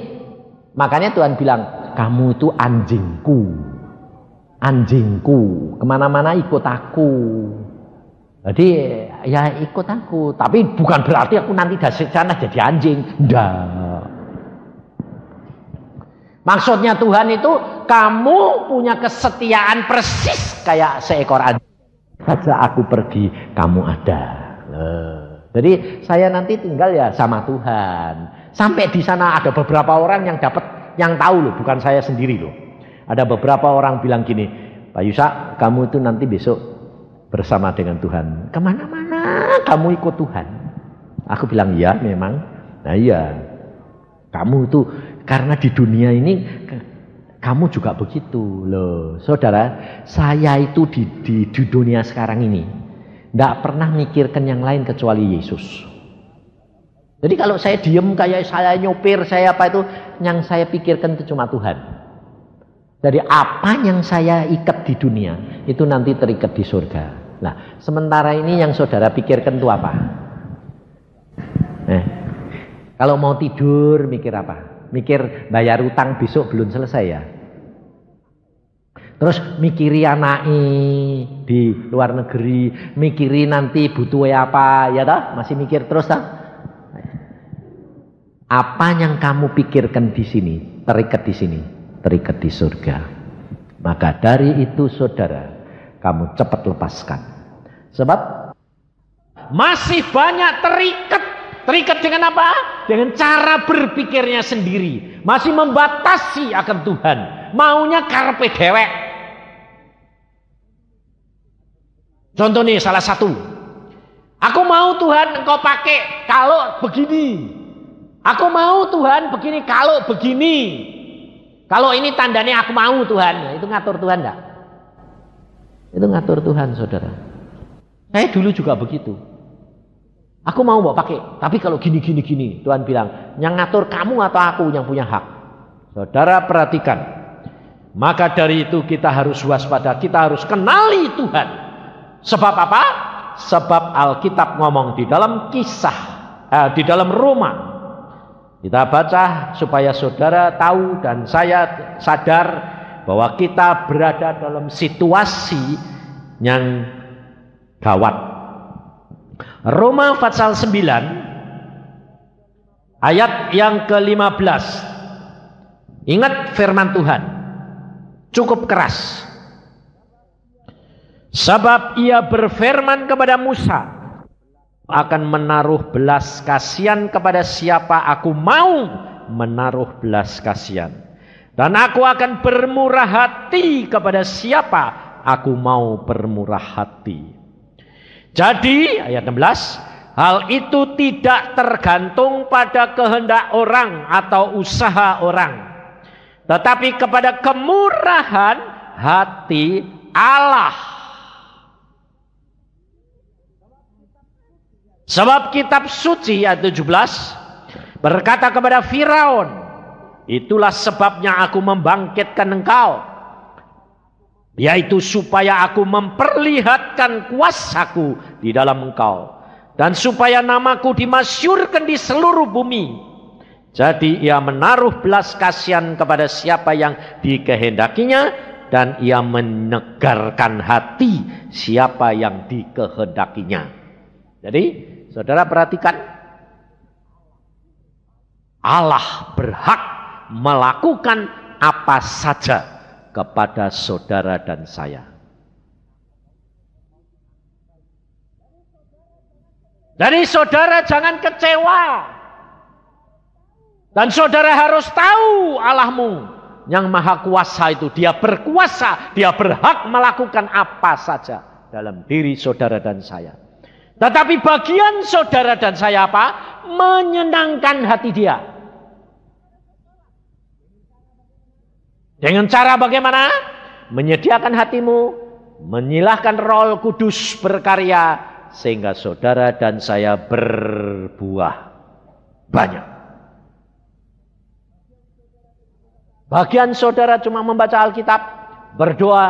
makanya Tuhan bilang, kamu itu anjingku, kemana-mana ikut aku. Jadi ya ikut aku, tapi bukan berarti aku nanti dari sana jadi anjing. Enggak. Maksudnya Tuhan itu kamu punya kesetiaan persis kayak seekor anjing. Saja aku pergi, kamu ada. Jadi saya nanti tinggal ya sama Tuhan. Sampai di sana ada beberapa orang yang tahu loh, bukan saya sendiri loh. Ada beberapa orang bilang gini, Pak Yusak, kamu itu nanti besok bersama dengan Tuhan. Kemana-mana kamu ikut Tuhan. Aku bilang, iya memang. Nah iya, kamu itu karena di dunia ini kamu juga begitu loh. Saudara, saya itu di dunia sekarang ini tidak pernah mikirkan yang lain kecuali Yesus. Jadi kalau saya diem kayak saya nyopir, saya apa itu, yang saya pikirkan itu cuma Tuhan. Dari apa yang saya ikat di dunia, itu nanti terikat di surga. Nah, sementara ini yang saudara pikirkan itu apa? Kalau mau tidur mikir apa? Mikir bayar utang besok belum selesai ya? Terus mikiri anaknya di luar negeri, mikiri nanti butuh apa, ya toh? Masih mikir terus toh? Apa yang kamu pikirkan di sini, terikat di sini, terikat di surga. Maka dari itu saudara, kamu cepat lepaskan. Sebab masih banyak terikat. Terikat dengan apa? Dengan cara berpikirnya sendiri. Masih membatasi akan Tuhan. Maunya karpe dewek. Contoh nih salah satu. Aku mau Tuhan engkau pakai kalau begini. Aku mau Tuhan begini kalau begini. Kalau ini tandanya aku mau Tuhan. Nah, itu ngatur Tuhan enggak? Itu ngatur Tuhan saudara. Saya dulu juga begitu. Aku mau pakai, tapi kalau gini. Tuhan bilang, yang ngatur kamu atau aku yang punya hak. Saudara perhatikan. Maka dari itu kita harus waspada, kita harus kenali Tuhan. Sebab apa? Sebab Alkitab ngomong di dalam kisah, di dalam Roma. Kita baca supaya saudara tahu dan saya sadar bahwa kita berada dalam situasi yang gawat. Roma pasal 9 ayat yang ke-15. Ingat firman Tuhan. Cukup keras. Sebab ia berfirman kepada Musa, akan menaruh belas kasihan kepada siapa aku mau menaruh belas kasihan. Dan aku akan bermurah hati kepada siapa aku mau bermurah hati. Jadi ayat 16, hal itu tidak tergantung pada kehendak orang atau usaha orang, tetapi kepada kemurahan hati Allah. Sebab kitab suci ayat 17 berkata kepada Firaun, itulah sebabnya aku membangkitkan engkau, yaitu supaya aku memperlihatkan kuasaku di dalam engkau, dan supaya namaku dimasyurkan di seluruh bumi. Jadi ia menaruh belas kasihan kepada siapa yang dikehendakinya, dan ia menegarkan hati siapa yang dikehendakinya. Jadi saudara perhatikan, Allah berhak melakukan apa saja kepada saudara dan saya. Jadi saudara jangan kecewa. Dan saudara harus tahu Allahmu yang maha kuasa itu. Dia berkuasa, dia berhak melakukan apa saja dalam diri saudara dan saya. Tetapi bagian saudara dan saya apa? Menyenangkan hati dia. Dengan cara bagaimana? Menyediakan hatimu, menyilahkan Roh Kudus berkarya, sehingga saudara dan saya berbuah banyak. Bagian saudara cuma membaca Alkitab, berdoa,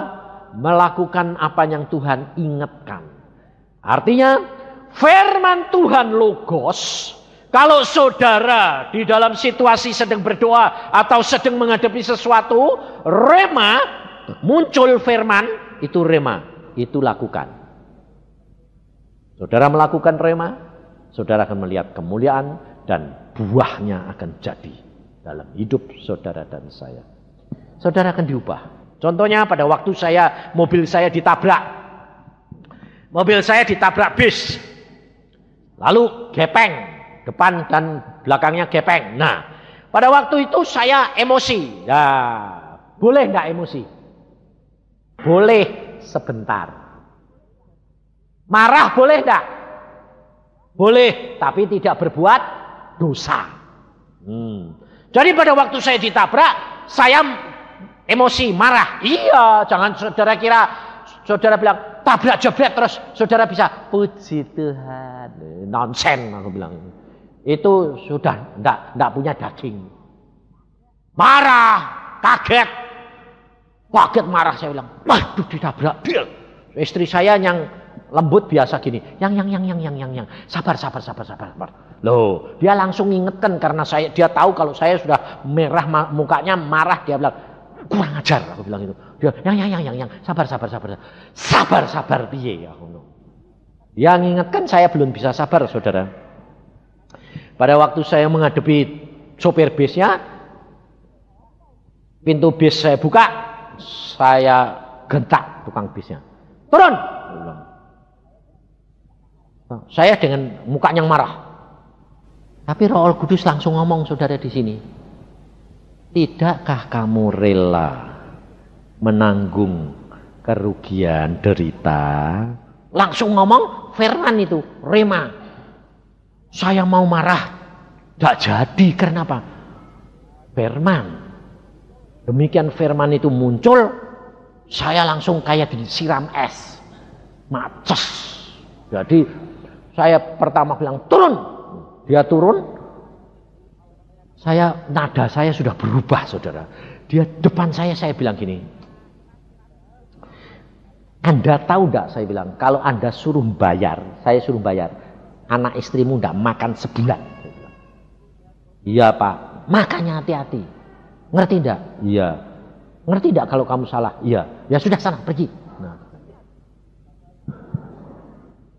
melakukan apa yang Tuhan ingatkan. Artinya, firman Tuhan logos. Kalau saudara di dalam situasi sedang berdoa atau sedang menghadapi sesuatu, rema, muncul firman, itu rema, itu lakukan. Saudara melakukan rema, saudara akan melihat kemuliaan dan buahnya akan jadi dalam hidup saudara dan saya. Saudara akan diubah. Contohnya pada waktu mobil saya ditabrak. Mobil saya ditabrak bis. Lalu gepeng. Depan dan belakangnya gepeng. Nah, pada waktu itu saya emosi. Nah, boleh nggak emosi? Boleh sebentar. Marah boleh nggak? Boleh, tapi tidak berbuat dosa. Jadi pada waktu saya ditabrak, saya emosi, marah. Iya, jangan saudara kira, saudara bilang tabrak jebret terus saudara bisa puji Tuhan. Nonsen aku bilang. Itu sudah enggak punya daging. Marah, kaget. Kaget marah, saya bilang, waduh ditabrak. Istri saya yang lembut biasa gini, yang, sabar. Loh, dia langsung ngingetkan karena dia tahu kalau saya sudah merah mukanya, marah, dia bilang, kurang ajar, aku bilang itu. Dia, yang, sabar, piye, aku bilang. Dia ngingetkan, saya belum bisa sabar, saudara. Pada waktu saya menghadapi sopir bisnya, pintu bis saya buka, saya gentak tukang bisnya. Turun! Saya dengan muka yang marah. Tapi Roh Kudus langsung ngomong, saudara, di sini. Tidakkah kamu rela menanggung kerugian, derita? Langsung ngomong firman itu, rema. Saya mau marah. Tidak jadi, kenapa? Firman. Demikian firman itu muncul, saya langsung kayak disiram es. Maces. Jadi saya pertama bilang turun. Dia turun. Nada saya sudah berubah, saudara. Dia depan saya bilang gini. Anda tahu enggak, saya bilang, kalau Anda suruh bayar, saya suruh bayar, anak istrimu enggak makan sebulan. Iya Pak, makanya hati-hati. Ngerti enggak? Iya. Ngerti enggak kalau kamu salah? Iya. Ya sudah, sana, pergi. Nah.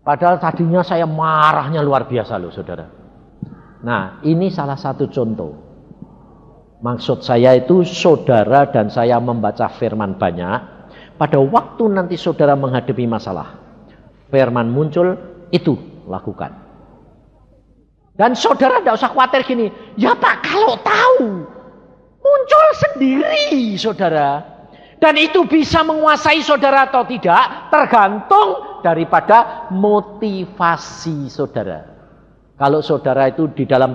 Padahal tadinya saya marahnya luar biasa loh, saudara. Nah, ini salah satu contoh. Maksud saya itu saudara dan saya membaca firman banyak. Pada waktu nanti saudara menghadapi masalah, firman muncul, itu lakukan. Dan saudara tidak usah khawatir gini, ya Pak kalau tahu, muncul sendiri saudara. Dan itu bisa menguasai saudara atau tidak, tergantung daripada motivasi saudara. Kalau saudara itu di dalam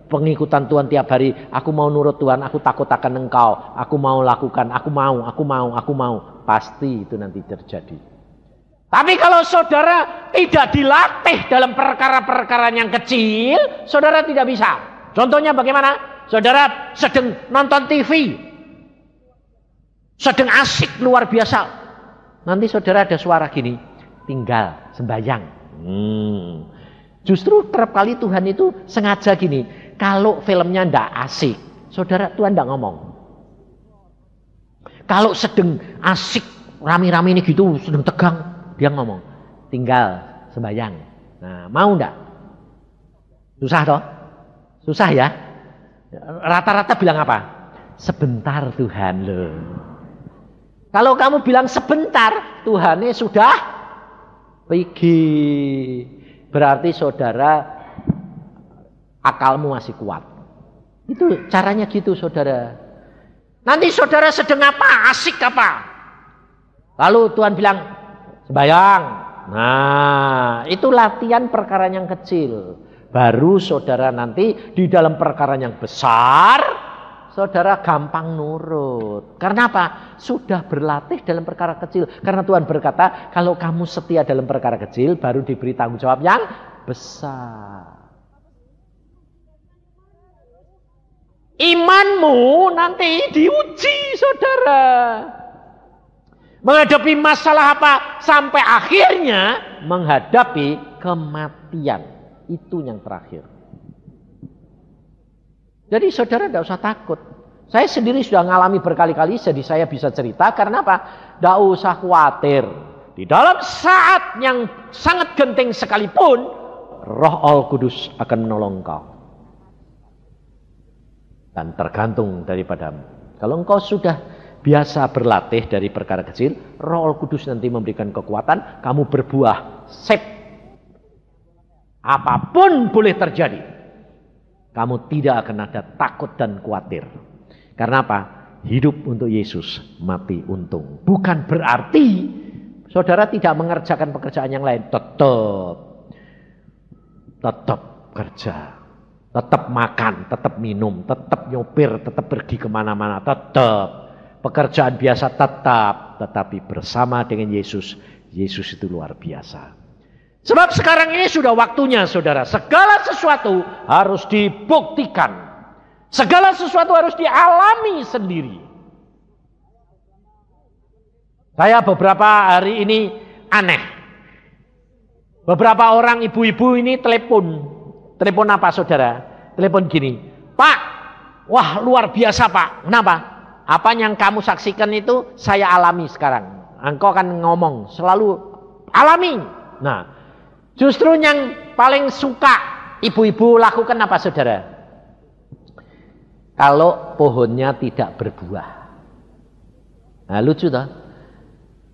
pengikutan Tuhan tiap hari, aku mau nurut Tuhan, aku takut akan Engkau, aku mau lakukan, aku mau, pasti itu nanti terjadi. Tapi kalau saudara tidak dilatih dalam perkara-perkara yang kecil, saudara tidak bisa. Contohnya bagaimana? Saudara sedang nonton TV, sedang asik luar biasa. Nanti saudara ada suara gini, tinggal sembahyang. Justru kerap kali Tuhan itu sengaja gini, kalau filmnya ndak asik, saudara, Tuhan ndak ngomong. Kalau sedang asik, rame-rame ini gitu, sedang tegang, dia ngomong, tinggal sembahyang. Nah, mau ndak? Susah toh? Susah ya? Rata-rata bilang apa? Sebentar Tuhan loh. Kalau kamu bilang sebentar, Tuhannya sudah pergi. Berarti saudara akalmu masih kuat. Itu caranya gitu saudara. Nanti saudara sedang apa? Asik apa? Lalu Tuhan bilang sembahyang. Nah, itu latihan perkara yang kecil. Baru saudara nanti di dalam perkara yang besar, saudara gampang nurut. Karena apa? Sudah berlatih dalam perkara kecil. Karena Tuhan berkata, kalau kamu setia dalam perkara kecil, baru diberi tanggung jawab yang besar. Imanmu nanti diuji, saudara. Menghadapi masalah apa? Sampai akhirnya menghadapi kematian. Itu yang terakhir. Jadi saudara tidak usah takut. Saya sendiri sudah mengalami berkali-kali, jadi saya bisa cerita. Karena apa? Tidak usah khawatir. Di dalam saat yang sangat genting sekalipun, Roh Al Kudus akan menolong engkau. Dan tergantung daripadamu. Kalau engkau sudah biasa berlatih dari perkara kecil, Roh Al Kudus nanti memberikan kekuatan, kamu berbuah. Sip. Apapun boleh terjadi. Kamu tidak akan ada takut dan khawatir. Karena apa? Hidup untuk Yesus, mati untung. Bukan berarti saudara tidak mengerjakan pekerjaan yang lain. Tetap kerja. Tetap makan, tetap minum, tetap nyopir, tetap pergi kemana-mana. Tetap. Pekerjaan biasa tetap. Tetapi bersama dengan Yesus, Yesus itu luar biasa. Sebab sekarang ini sudah waktunya saudara. Segala sesuatu harus dibuktikan. Segala sesuatu harus dialami sendiri. Saya beberapa hari ini aneh. Beberapa orang ibu-ibu ini telepon. Telepon apa saudara? Telepon gini. Pak, wah luar biasa Pak. Kenapa? Apa yang kamu saksikan itu saya alami sekarang. Engkau kan ngomong selalu alami. Nah, justru yang paling suka ibu-ibu lakukan apa saudara? Kalau pohonnya tidak berbuah. Nah lucu toh.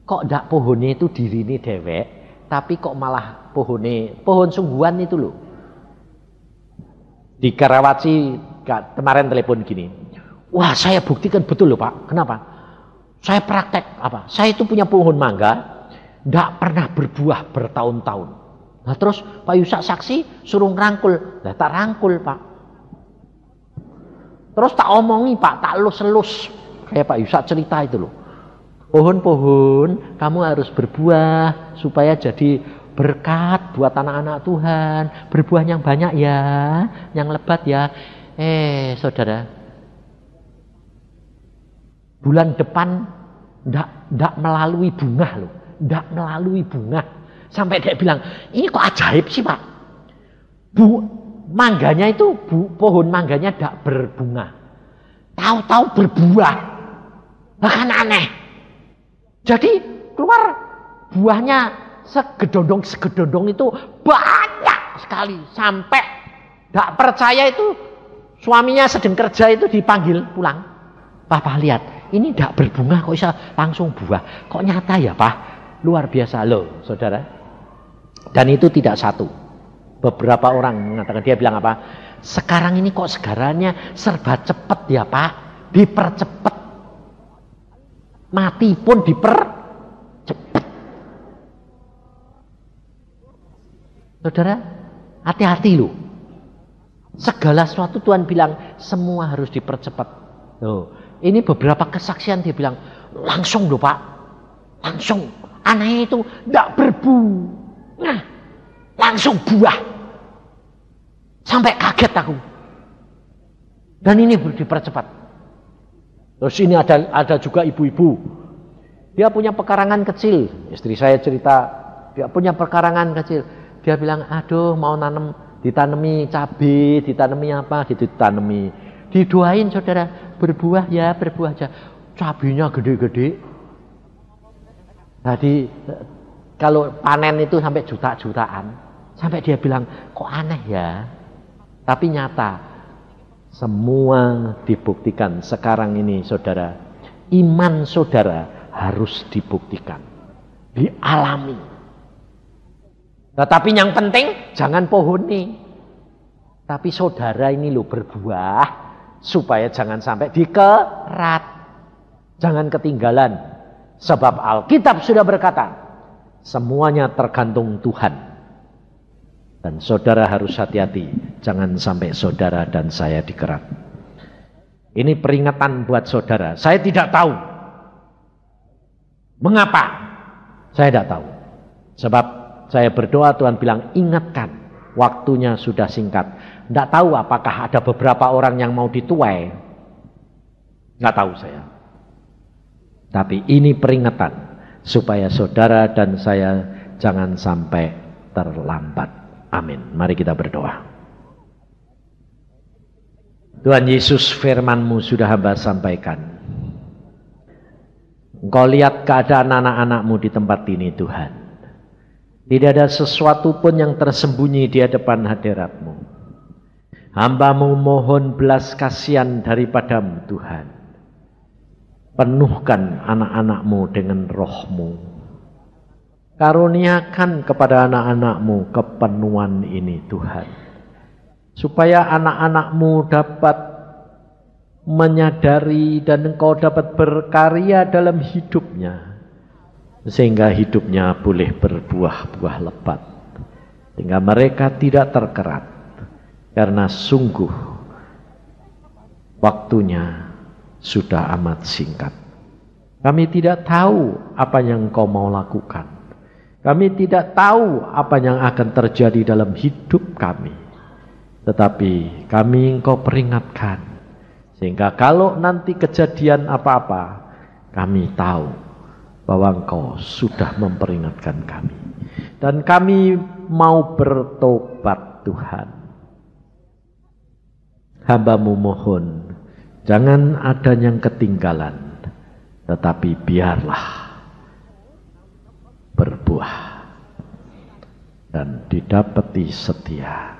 Kok ndak pohonnya itu dirine dewek, tapi kok malah pohon sungguhan itu loh. Di Karawaci kemarin telepon gini. Wah saya buktikan betul loh Pak. Kenapa? Saya praktek apa? Saya itu punya pohon mangga, ndak pernah berbuah bertahun-tahun. Nah terus Pak Yusak saksi suruh ngerangkul. Nah tak rangkul Pak. Terus tak omongi Pak, tak elus-elus. Kayak Pak Yusak cerita itu loh. Pohon-pohon kamu harus berbuah supaya jadi berkat buat anak-anak Tuhan. Berbuah yang banyak ya, yang lebat ya. Saudara, bulan depan ndak melalui bunga loh. Ndak melalui bunga. Sampai dia bilang, ini kok ajaib sih Pak. Mangganya itu, pohon mangganya ndak berbunga. Tahu-tahu berbuah. Bahkan aneh. Jadi keluar buahnya segedondong itu banyak sekali. Sampai gak percaya itu suaminya sedang kerja itu dipanggil pulang. Papa lihat ini gak berbunga kok bisa langsung buah. Kok nyata ya Pak? Luar biasa loh saudara. Dan itu tidak satu. Beberapa orang mengatakan, dia bilang apa? Sekarang ini kok segaranya serba cepet ya Pak. Dipercepat. Mati pun dipercepat. Saudara, hati-hati loh. Segala sesuatu Tuhan bilang semua harus dipercepat. Loh, ini beberapa kesaksian dia bilang langsung loh Pak. Langsung. Aneh itu enggak berbunga. Langsung buah. Sampai kaget aku. Dan ini dipercepat. Terus ini ada juga ibu-ibu. Dia punya pekarangan kecil. Istri saya cerita, dia punya pekarangan kecil. Dia bilang, aduh mau ditanami cabai, ditanami apa, ditanami. Didoain saudara, berbuah ya, berbuah aja. Cabainya gede-gede. Jadi kalau panen itu sampai juta-jutaan. Sampai dia bilang, kok aneh ya. Tapi nyata. Semua dibuktikan sekarang ini saudara. Iman saudara harus dibuktikan. Dialami. Tetapi yang penting jangan pohoni. Tapi saudara ini loh berbuah. Supaya jangan sampai dikerat. Jangan ketinggalan. Sebab Alkitab sudah berkata. Semuanya tergantung Tuhan. Dan saudara harus hati-hati. Jangan sampai saudara dan saya dikerat. Ini peringatan buat saudara. Saya tidak tahu. Mengapa? Saya tidak tahu. Sebab saya berdoa Tuhan bilang ingatkan. Waktunya sudah singkat. Tidak tahu apakah ada beberapa orang yang mau dituai. Tidak tahu saya. Tapi ini peringatan. Supaya saudara dan saya jangan sampai terlambat. Amin. Mari kita berdoa. Tuhan Yesus, firman-Mu sudah hamba sampaikan. Engkau lihat keadaan anak-anak-Mu di tempat ini Tuhan. Tidak ada sesuatu pun yang tersembunyi di hadapan hadirat-Mu. Hamba-Mu mohon belas kasihan daripada-Mu Tuhan. Penuhkan anak-anak-Mu dengan roh-Mu. Karuniakan kepada anak-anak-Mu kepenuhan ini Tuhan. Supaya anak-anak-Mu dapat menyadari dan Engkau dapat berkarya dalam hidupnya. Sehingga hidupnya boleh berbuah-buah lebat. Sehingga mereka tidak terkerat. Karena sungguh waktunya sudah amat singkat. Kami tidak tahu apa yang Engkau mau lakukan. Kami tidak tahu apa yang akan terjadi dalam hidup kami. Tetapi kami Engkau peringatkan. Sehingga kalau nanti kejadian apa-apa, kami tahu bahwa Engkau sudah memperingatkan kami. Dan kami mau bertobat Tuhan. Hamba-Mu mohon, jangan ada yang ketinggalan, tetapi biarlah berbuah dan didapati setia.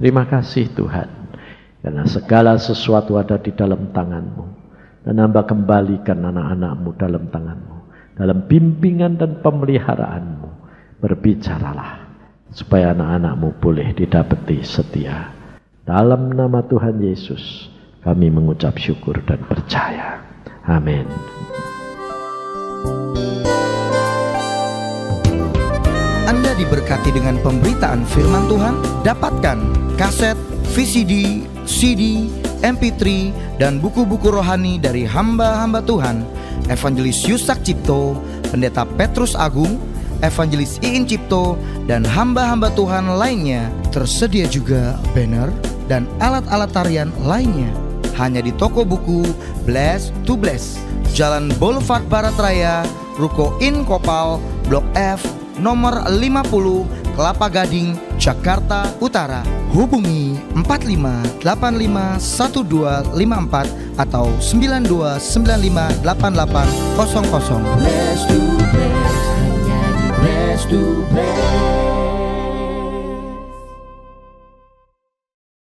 Terima kasih Tuhan, karena segala sesuatu ada di dalam tangan-Mu, dan hamba kembalikan anak-anak-Mu dalam tangan-Mu, dalam bimbingan dan pemeliharaan-Mu. Berbicaralah supaya anak-anak-Mu boleh didapati setia. Dalam nama Tuhan Yesus kami mengucap syukur dan percaya. Amin. Anda diberkati dengan pemberitaan firman Tuhan. Dapatkan kaset, VCD, CD, MP3, dan buku-buku rohani dari hamba-hamba Tuhan Evangelis Yusak Cipto, Pendeta Petrus Agung, Evangelis Iin Cipto, dan hamba-hamba Tuhan lainnya. Tersedia juga banner dan alat-alat tarian lainnya hanya di toko buku Bless to Bless, Jalan Boulevard Barat Raya, Ruko In Kopal, Blok F, nomor 50, Kelapa Gading, Jakarta Utara. Hubungi 45851254 atau 92958800. Bless to bless, hanya di Bless to bless.